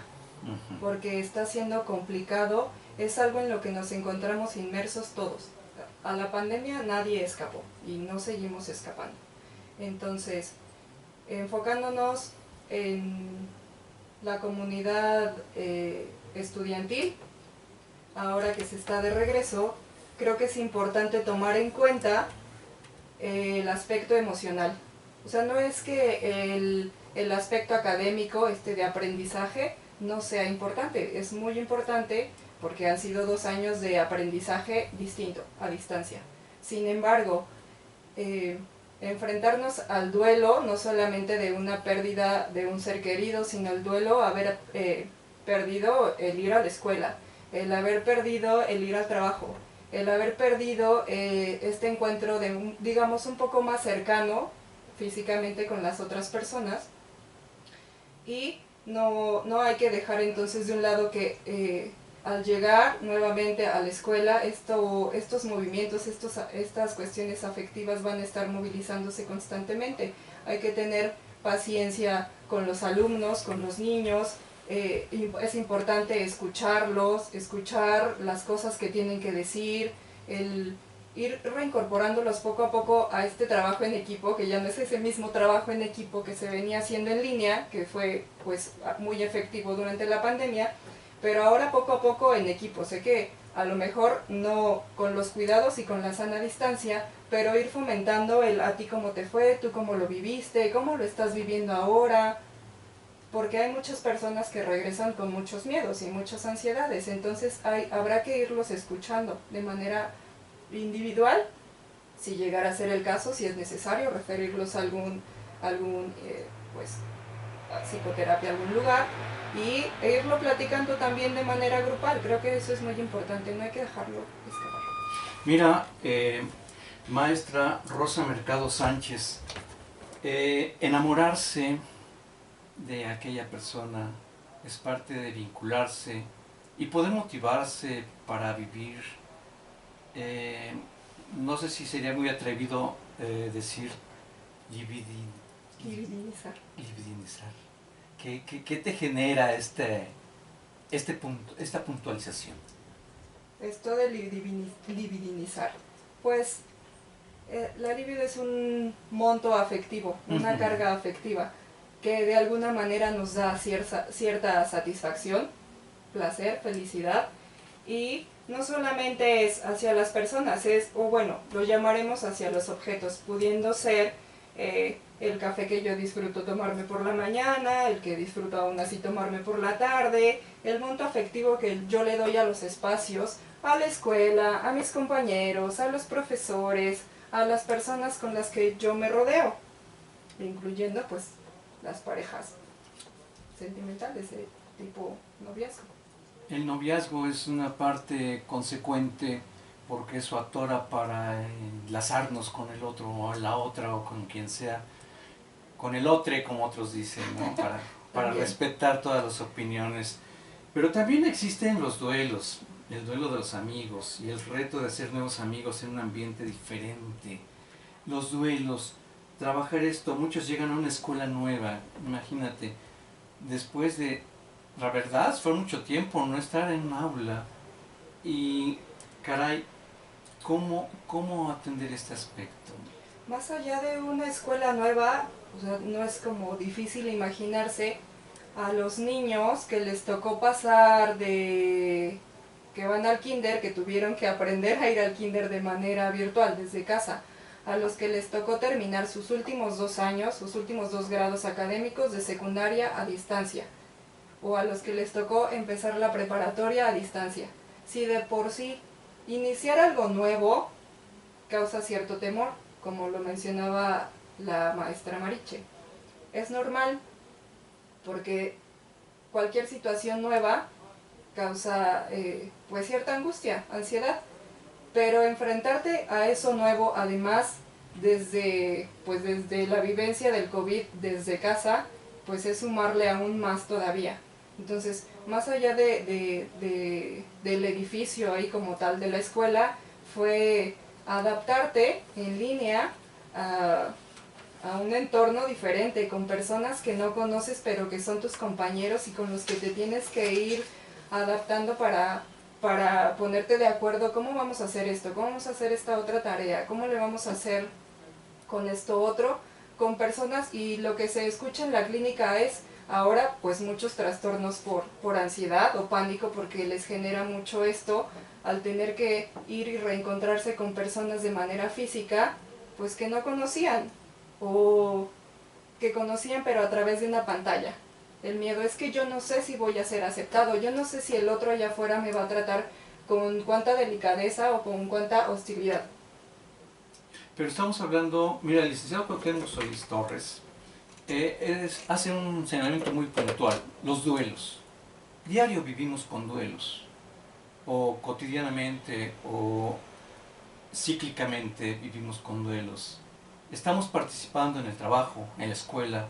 porque está siendo complicado, es algo en lo que nos encontramos inmersos todos. A la pandemia nadie escapó y no seguimos escapando. Entonces, enfocándonos en la comunidad estudiantil, ahora que se está de regreso, creo que es importante tomar en cuenta el aspecto emocional. O sea, no es que el aspecto académico de aprendizaje no sea importante, es muy importante porque han sido 2 años de aprendizaje distinto, a distancia. Sin embargo, enfrentarnos al duelo, no solamente de una pérdida de un ser querido, sino el duelo, haber perdido el ir a la escuela, el haber perdido el ir al trabajo, el haber perdido este encuentro digamos, un poco más cercano físicamente con las otras personas, y no hay que dejar entonces de un lado que al llegar nuevamente a la escuela, estos movimientos, estas cuestiones afectivas van a estar movilizándose constantemente. Hay que tener paciencia con los alumnos, con los niños. Es importante escucharlos, escuchar las cosas que tienen que decir, el ir reincorporándolos poco a poco a este trabajo en equipo, que ya no es ese mismo trabajo en equipo que se venía haciendo en línea, que fue pues muy efectivo durante la pandemia, pero ahora poco a poco en equipo. Sé que a lo mejor no con los cuidados y con la sana distancia, pero ir fomentando el a ti cómo te fue, tú cómo lo viviste, cómo lo estás viviendo ahora, porque hay muchas personas que regresan con muchos miedos y muchas ansiedades, entonces habrá que irlos escuchando de manera individual, si llegara a ser el caso, si es necesario, referirlos a algún pues, a psicoterapia, a algún lugar, y irlo platicando también de manera grupal. Creo que eso es muy importante, no hay que dejarlo escapar. Mira, maestra Rosa Mercado Sánchez, enamorarse de aquella persona es parte de vincularse y poder motivarse para vivir. No sé si sería muy atrevido decir Divinizar. libidinizar. ¿Qué te genera esta puntualización? Esto de libidinizar, pues la libido es un monto afectivo, una carga afectiva que de alguna manera nos da cierta satisfacción, placer, felicidad, y no solamente es hacia las personas, lo llamaremos hacia los objetos, pudiendo ser el café que yo disfruto tomarme por la mañana, el que disfruto aún así tomarme por la tarde, el monto afectivo que yo le doy a los espacios, a la escuela, a mis compañeros, a los profesores, a las personas con las que yo me rodeo, incluyendo pues las parejas sentimentales de tipo noviazgo. El noviazgo es una parte consecuente porque eso atora para enlazarnos con el otro o la otra o con quien sea, con el otro, como otros dicen, ¿no? Para respetar todas las opiniones. Pero también existen los duelos, el duelo de los amigos y el reto de hacer nuevos amigos en un ambiente diferente. Los duelos, trabajar esto, muchos llegan a una escuela nueva, imagínate, después de, la verdad, fue mucho tiempo no estar en un aula y, caray, ¿cómo atender este aspecto? Más allá de una escuela nueva, o sea, no es como difícil imaginarse a los niños que les tocó pasar de que van al kinder, que tuvieron que aprender a ir al kinder de manera virtual desde casa, a los que les tocó terminar sus últimos 2 años, sus últimos 2 grados académicos de secundaria a distancia, o a los que les tocó empezar la preparatoria a distancia. Si de por sí iniciar algo nuevo causa cierto temor, como lo mencionaba la maestra Mariche, es normal porque cualquier situación nueva causa pues cierta angustia, ansiedad, pero enfrentarte a eso nuevo, además desde la vivencia del COVID desde casa, pues es sumarle aún más todavía. Entonces, más allá del edificio ahí como tal de la escuela, fue adaptarte en línea a un entorno diferente, con personas que no conoces pero que son tus compañeros y con los que te tienes que ir adaptando para ponerte de acuerdo, cómo vamos a hacer esto, cómo vamos a hacer esta otra tarea, cómo le vamos a hacer con esto otro, con personas. Y lo que se escucha en la clínica es ahora pues muchos trastornos por ansiedad o pánico, porque les genera mucho esto al tener que ir y reencontrarse con personas de manera física, pues que no conocían o que conocían pero a través de una pantalla. El miedo es que yo no sé si voy a ser aceptado, yo no sé si el otro allá afuera me va a tratar con cuánta delicadeza o con cuánta hostilidad. Pero estamos hablando, mira, el licenciado Cuauhtémoc Solís Torres hace un señalamiento muy puntual, los duelos. Diario vivimos con duelos, o cotidianamente, o cíclicamente vivimos con duelos. Estamos participando en el trabajo, en la escuela,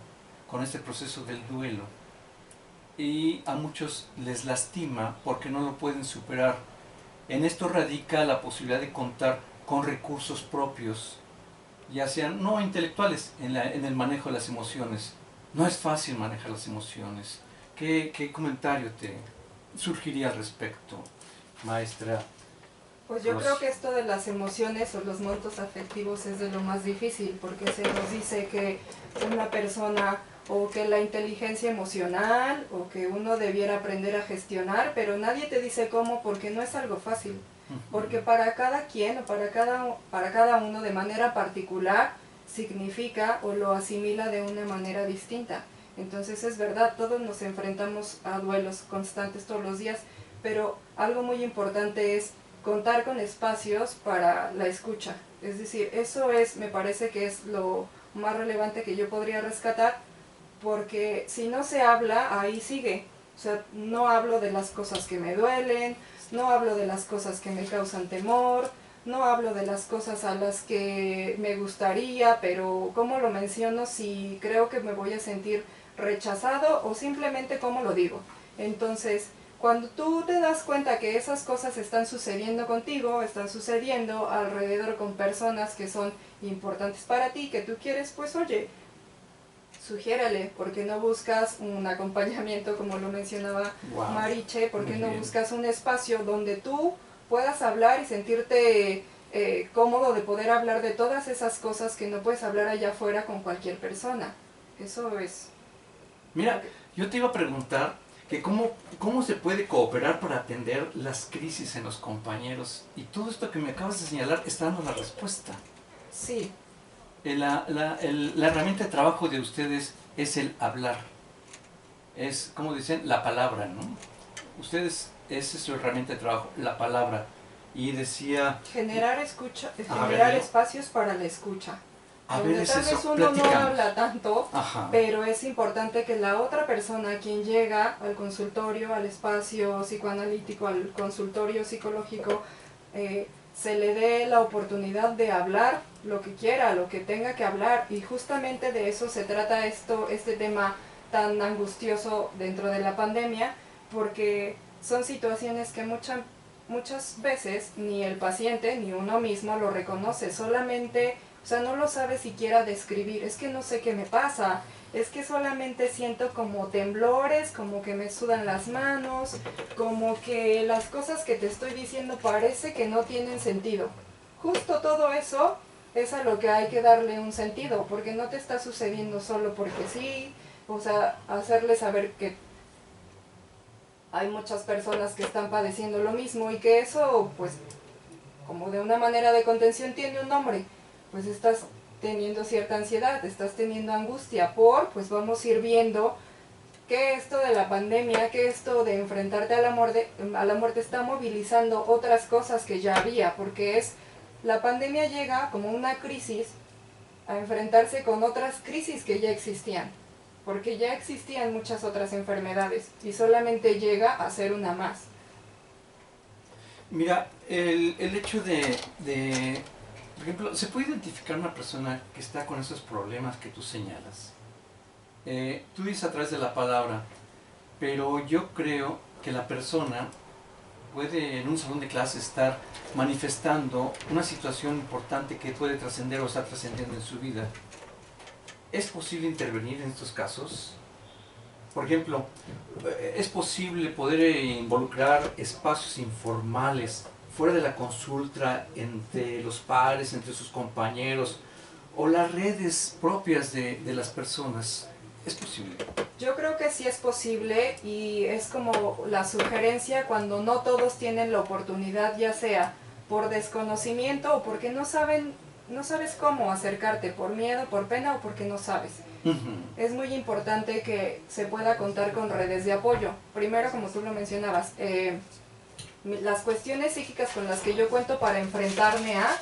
con este proceso del duelo. y a muchos les lastima porque no lo pueden superar. En esto radica la posibilidad de contar con recursos propios, ya sean no intelectuales, en el manejo de las emociones. No es fácil manejar las emociones. ¿Qué comentario te surgiría al respecto, maestra? Pues yo creo que esto de las emociones o los montos afectivos es de lo más difícil, porque se nos dice que una persona o que la inteligencia emocional o que uno debiera aprender a gestionar, pero nadie te dice cómo, porque no es algo fácil. Porque para cada quien o para cada uno de manera particular significa o lo asimila de una manera distinta. Entonces es verdad, todos nos enfrentamos a duelos constantes todos los días, pero algo muy importante es contar con espacios para la escucha. Es decir, eso me parece que es lo más relevante que yo podría rescatar, porque si no se habla, ahí sigue. O sea, no hablo de las cosas que me duelen, no hablo de las cosas que me causan temor, no hablo de las cosas a las que me gustaría, pero ¿cómo lo menciono si creo que me voy a sentir rechazado o simplemente cómo lo digo? Entonces, cuando tú te das cuenta que esas cosas están sucediendo contigo, están sucediendo alrededor con personas que son importantes para ti, que tú quieres, pues oye, sugiérale, ¿por qué no buscas un acompañamiento, como lo mencionaba Mariche? ¿Por qué no buscas un espacio donde tú puedas hablar y sentirte cómodo de poder hablar de todas esas cosas que no puedes hablar allá afuera con cualquier persona? Eso es. Mira, yo te iba a preguntar que cómo se puede cooperar para atender las crisis en los compañeros, y todo esto que me acabas de señalar está dando la respuesta. Sí. La herramienta de trabajo de ustedes es el hablar, es, como dicen, la palabra, ¿no? Ustedes, esa es su herramienta de trabajo, la palabra. Y decía... Generar espacios para la escucha. Donde tal vez uno no habla tanto, pero es importante que la otra persona, quien llega al consultorio, al espacio psicoanalítico, al consultorio psicológico, se le dé la oportunidad de hablar lo que quiera, lo que tenga que hablar, y justamente de eso se trata este tema tan angustioso dentro de la pandemia, porque son situaciones que muchas veces ni el paciente ni uno mismo lo reconoce, solamente, o sea, no lo sabe siquiera describir, es que no sé qué me pasa, es que solamente siento como temblores, como que me sudan las manos, como que las cosas que te estoy diciendo parece que no tienen sentido. Justo todo eso es a lo que hay que darle un sentido, porque no te está sucediendo solo porque sí, o sea, hacerle saber que hay muchas personas que están padeciendo lo mismo y que eso, pues, como de una manera de contención tiene un nombre, pues estás teniendo cierta ansiedad, estás teniendo angustia pues vamos a ir viendo que esto de la pandemia, que esto de enfrentarte a la muerte está movilizando otras cosas que ya había, porque la pandemia llega como una crisis a enfrentarse con otras crisis que ya existían, porque ya existían muchas otras enfermedades y solamente llega a ser una más. Mira, el hecho de por ejemplo, ¿se puede identificar una persona que está con esos problemas que tú señalas? Tú dices a través de la palabra, pero yo creo que la persona puede en un salón de clase estar manifestando una situación importante que puede trascender o está trascendiendo en su vida. ¿Es posible intervenir en estos casos? Por ejemplo, ¿es posible poder involucrar espacios informales fuera de la consulta, entre los pares, entre sus compañeros, o las redes propias de las personas? ¿Es posible? Yo creo que sí es posible, y es como la sugerencia cuando no todos tienen la oportunidad, ya sea por desconocimiento o porque no sabes cómo acercarte, por miedo, por pena o porque no sabes. Es muy importante que se pueda contar con redes de apoyo. Primero, como tú lo mencionabas, las cuestiones psíquicas con las que yo cuento para enfrentarme a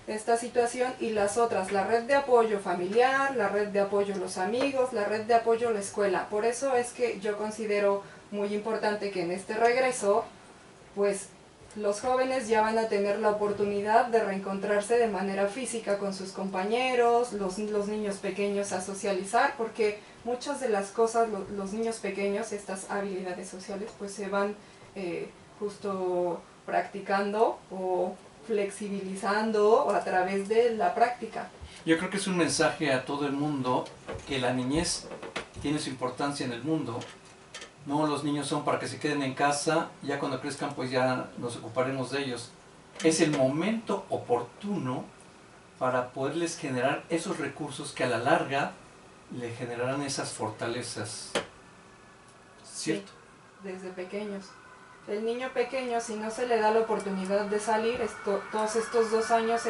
esta situación, y las otras, la red de apoyo familiar, la red de apoyo los amigos, la red de apoyo la escuela. Por eso es que yo considero muy importante que en este regreso, pues los jóvenes ya van a tener la oportunidad de reencontrarse de manera física con sus compañeros, los niños pequeños a socializar, porque muchas de las cosas, los niños pequeños, estas habilidades sociales, pues se van justo practicando o flexibilizando a través de la práctica. Yo creo que es un mensaje a todo el mundo que la niñez tiene su importancia en el mundo. No, los niños son para que se queden en casa, ya cuando crezcan pues ya nos ocuparemos de ellos. Es el momento oportuno para poderles generar esos recursos que a la larga le generarán esas fortalezas. ¿Cierto? Sí, desde pequeños. El niño pequeño, si no se le da la oportunidad de salir, todos estos 2 años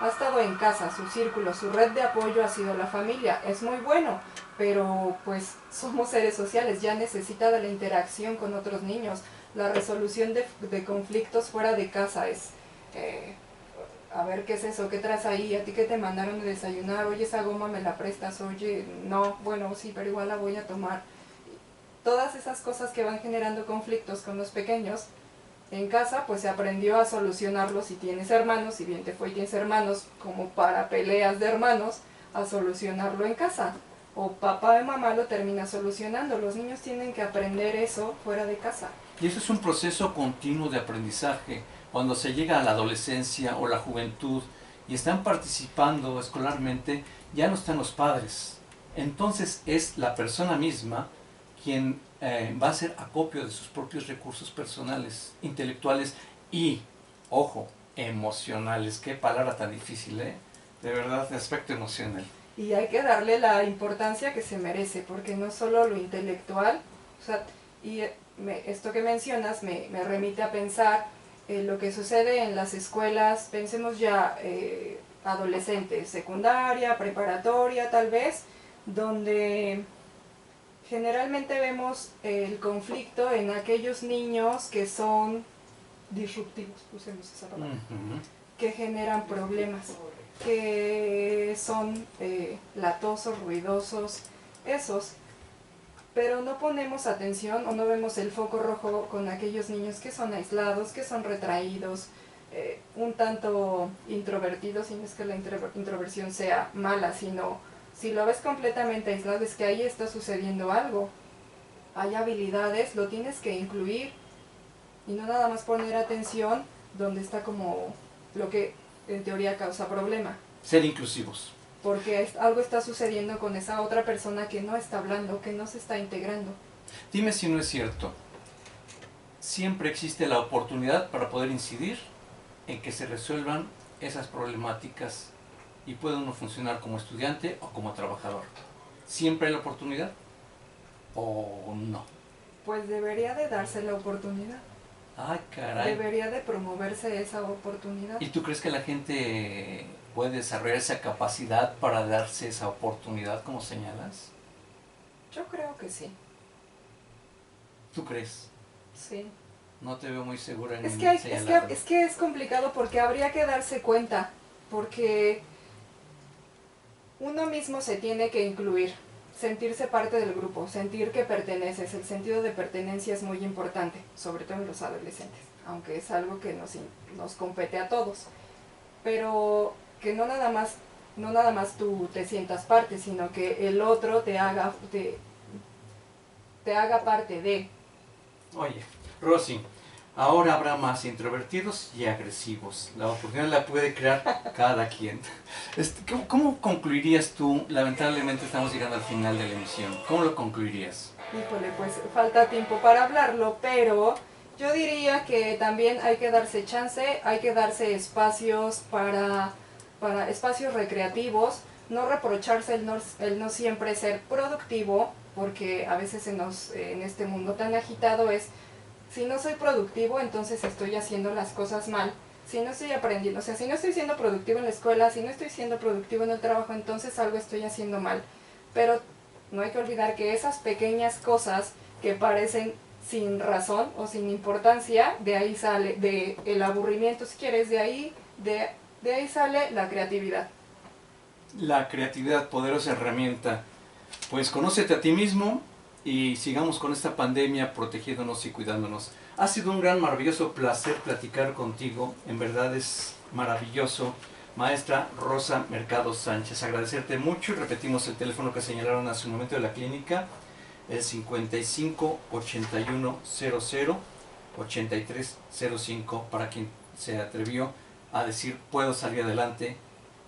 ha estado en casa, su círculo, su red de apoyo ha sido la familia. Es muy bueno, pero pues somos seres sociales, ya necesita de la interacción con otros niños. La resolución de conflictos fuera de casa es, a ver, ¿qué es eso? ¿Qué traes ahí? ¿A ti qué te mandaron de desayunar? Oye, esa goma me la prestas. Oye, no, bueno, sí, pero igual la voy a tomar. Todas esas cosas que van generando conflictos con los pequeños, en casa pues se aprendió a solucionarlos. Si tienes hermanos, si bien te fue y tienes hermanos, como para peleas de hermanos, a solucionarlo en casa. O papá y mamá lo termina solucionando. Los niños tienen que aprender eso fuera de casa. Y eso es un proceso continuo de aprendizaje. Cuando se llega a la adolescencia o la juventud y están participando escolarmente, ya no están los padres. Entonces es la persona misma quien va a hacer acopio de sus propios recursos personales, intelectuales y, ojo, emocionales. Qué palabra tan difícil, ¿eh? De verdad, de aspecto emocional. Y hay que darle la importancia que se merece, porque no solo lo intelectual, o sea, y esto que mencionas me remite a pensar lo que sucede en las escuelas, pensemos ya adolescentes, secundaria, preparatoria tal vez, donde generalmente vemos el conflicto en aquellos niños que son disruptivos, usemos esa palabra, que generan problemas, que son latosos, ruidosos, esos. Pero no ponemos atención o no vemos el foco rojo con aquellos niños que son aislados, que son retraídos, un tanto introvertidos, y no es que la introversión sea mala, sino si lo ves completamente aislado es que ahí está sucediendo algo. Hay habilidades, lo tienes que incluir y no nada más poner atención donde está como lo que en teoría causa problema. Ser inclusivos. Porque algo está sucediendo con esa otra persona que no está hablando, que no se está integrando. Dime si no es cierto. Siempre existe la oportunidad para poder incidir en que se resuelvan esas problemáticas y puede uno funcionar como estudiante o como trabajador. ¿Siempre hay la oportunidad o no? Pues debería de darse la oportunidad. Ay, caray. Debería de promoverse esa oportunidad. ¿Y tú crees que la gente puede desarrollar esa capacidad para darse esa oportunidad, como señalas? Yo creo que sí. ¿Tú crees? Sí. No te veo muy segura en es que es complicado porque habría que darse cuenta, porque uno mismo se tiene que incluir, sentirse parte del grupo, sentir que perteneces. El sentido de pertenencia es muy importante, sobre todo en los adolescentes, aunque es algo que nos compete a todos. Pero que no nada más tú te sientas parte, sino que el otro te haga parte de. Oye, Rosy, ahora habrá más introvertidos y agresivos. La oportunidad la puede crear cada quien. ¿Cómo concluirías tú? Lamentablemente estamos llegando al final de la emisión. ¿Cómo lo concluirías? Híjole, pues falta tiempo para hablarlo, pero yo diría que también hay que darse chance, hay que darse espacios para espacios recreativos, no reprocharse el no siempre ser productivo, porque a veces en este mundo tan agitado es, si no soy productivo, entonces estoy haciendo las cosas mal. Si no estoy aprendiendo, o sea, si no estoy siendo productivo en la escuela, si no estoy siendo productivo en el trabajo, entonces algo estoy haciendo mal. Pero no hay que olvidar que esas pequeñas cosas que parecen sin razón o sin importancia, de ahí sale, de el aburrimiento, si quieres, de ahí sale la creatividad. La creatividad, poderosa herramienta. Pues conócete a ti mismo y sigamos con esta pandemia protegiéndonos y cuidándonos. Ha sido un gran, maravilloso placer platicar contigo. En verdad es maravilloso maestra Rosa Mercado Sánchez. Agradecerte mucho y repetimos el teléfono que señalaron hace un momento de la clínica, el 55 81 00 8305, para quien se atrevió a decir: puedo salir adelante,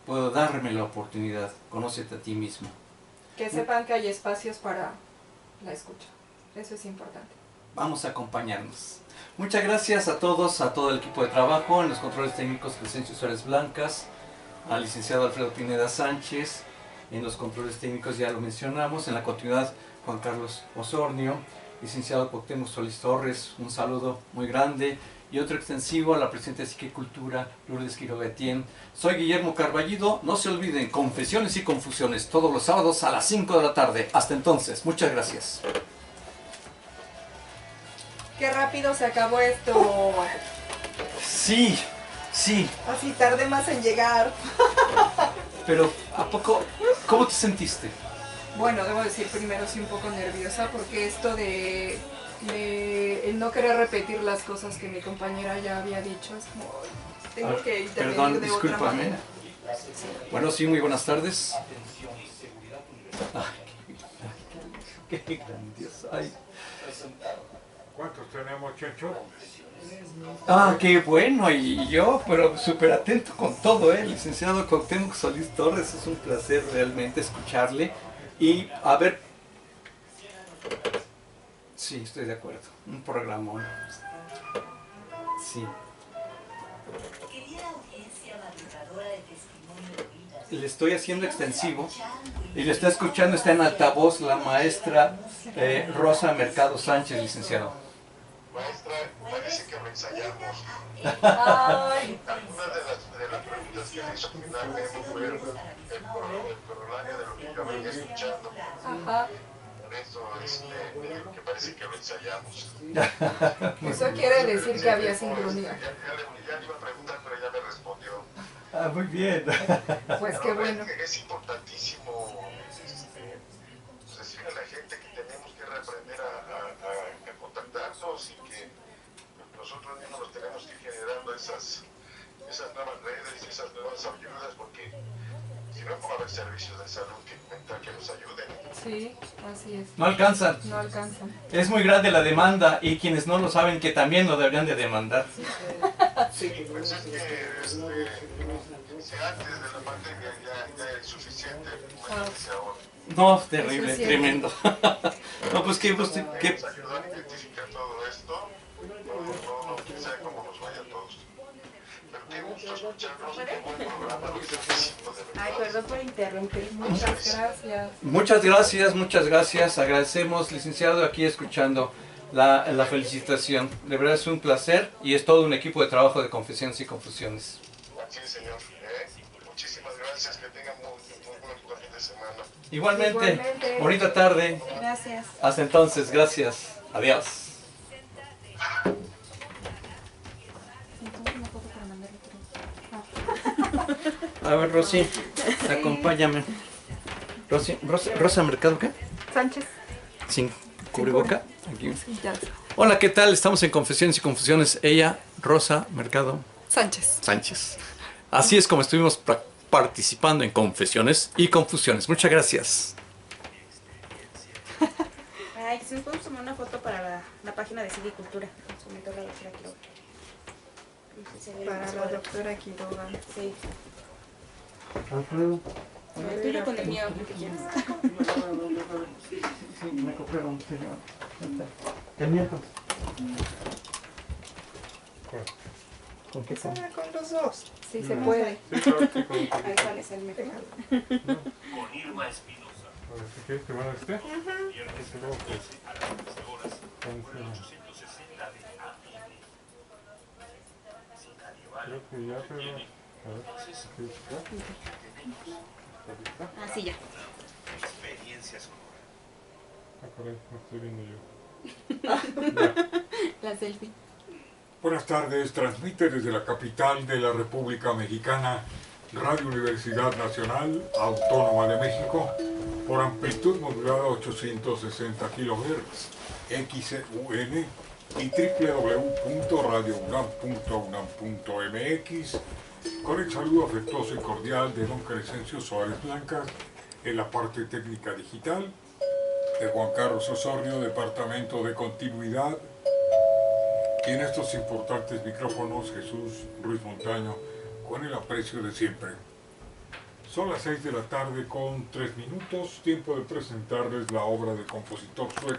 puedo darme la oportunidad, conócete a ti mismo. Que sepan que hay espacios para la escucha, eso es importante. Vamos a acompañarnos. Muchas gracias a todos, a todo el equipo de trabajo, en los controles técnicos Crescencio Suárez Blancas, al licenciado Alfredo Pineda Sánchez, en los controles técnicos ya lo mencionamos, en la continuidad Juan Carlos Osornio, licenciado Cuauhtémoc Solís Torres, un saludo muy grande, y otro extensivo a la presidenta de Psique y Cultura, Lourdes Quiroga Etienne. Soy Guillermo Carballido, no se olviden, Confesiones y Confusiones, todos los sábados a las 5 de la tarde. Hasta entonces, muchas gracias. Qué rápido se acabó esto. Sí, sí, Así tardé más en llegar. pero ¿a poco? ¿Cómo te sentiste? Bueno, debo decir primero sí un poco nerviosa porque esto de el no querer repetir las cosas que mi compañera ya había dicho es como tengo que intervenir Perdón, de otra discúlpame. manera. Bueno, sí, muy buenas tardes. Ay, qué grandioso. Ay. ¿Cuántos tenemos, Chencho? Ah, qué bueno, y yo, pero súper atento con todo, licenciado Cuauhtémoc Solís Torres, es un placer realmente escucharle. Y a ver, sí, estoy de acuerdo, un programón. Sí. Querida audiencia madrugadora de testimonio de vidas, Le estoy haciendo extensivo y le está escuchando, está en altavoz la maestra Rosa Mercado Sánchez, licenciado. Maestra, parece que lo ensayamos. Ay, Algunas de las preguntas que le hizo finalmente fue el corolario de lo que yo venía escuchando. ajá. Por eso me dijo que parece que lo ensayamos. Eso quiere decir que había sincronía. Ya le iba a preguntar, pero ya me respondió. Ah, muy bien. Pues qué bueno. Es importantísimo decirle a la gente que tenemos que reaprender a contactarnos y que nosotros mismos nos tenemos que ir generando esas nuevas redes, esas nuevas ayudas, porque si no, va a haber servicios de salud mental que nos ayuden. Sí, así es. No alcanzan. No alcanzan. Es muy grande la demanda y quienes no lo saben que también lo deberían de demandar. Sí, pues es que si antes de la pandemia ya es suficiente, imagínense ahora. No, terrible, Eso es cierto. tremendo. No, pues qué gusto, qué... Nos ayudan a identificar todo esto, no quién sabe cómo nos vaya a todos. Pero qué gusto escucharnos, qué buen programa, lo felicito de verdad. Ay, perdón por interrumpir. Muchas gracias. Muchas gracias. Agradecemos, licenciado, aquí escuchando la felicitación. De verdad es un placer y es todo un equipo de trabajo de Confesiones y Confusiones. Así es, señor. Muchísimas gracias, que tengan muy bonito fin de semana. Igualmente, Igualmente. bonita tarde. Gracias. Hasta entonces, gracias. Adiós. Entonces una foto para mandarle. A ver, Rosy, acompáñame. Rosa Mercado, ¿qué? Sánchez. Sin cubreboca. Aquí. Ya. Hola, ¿qué tal? Estamos en Confesiones y Confusiones. Ella, Rosa Mercado Sánchez. Sánchez. Así es como estuvimos participando en Confesiones y Confusiones. Muchas gracias. Ay, si nos podemos tomar una foto para la página de Psique y Cultura. Comentó la doctora Quiroga. Para la doctora Quiroga. Sí. Alfredo. El tuyo con el mío, lo que quieras. Sí, me copiaron, señor. El miércoles. ¿Con qué Con los dos. Sí, se puede. Sí, claro, sí, con... Ahí cuál es el mejor. Con Irma Espinosa. A ver, si quieres que van a este. Este luego, pues, A las 12 horas, con- 860 de AM. Si nadie vale, creo que ya, pero... A ver, ¿qué está? ¿Está lista? Ah, sí, ya. experiencia sonora. Ah, caray, no estoy viendo yo. La selfie. Buenas tardes, transmite desde la capital de la República Mexicana Radio Universidad Nacional Autónoma de México por amplitud modulada 860 kHz, XUN y www.radiounam.unam.mx Con el saludo afectuoso y cordial de don Crescencio Suárez Blancas en la parte técnica digital, de Juan Carlos Osorio, Departamento de Continuidad, y en estos importantes micrófonos Jesús Ruiz Montaño, con el aprecio de siempre. Son las 6 de la tarde con 3 minutos, tiempo de presentarles la obra del compositor sueco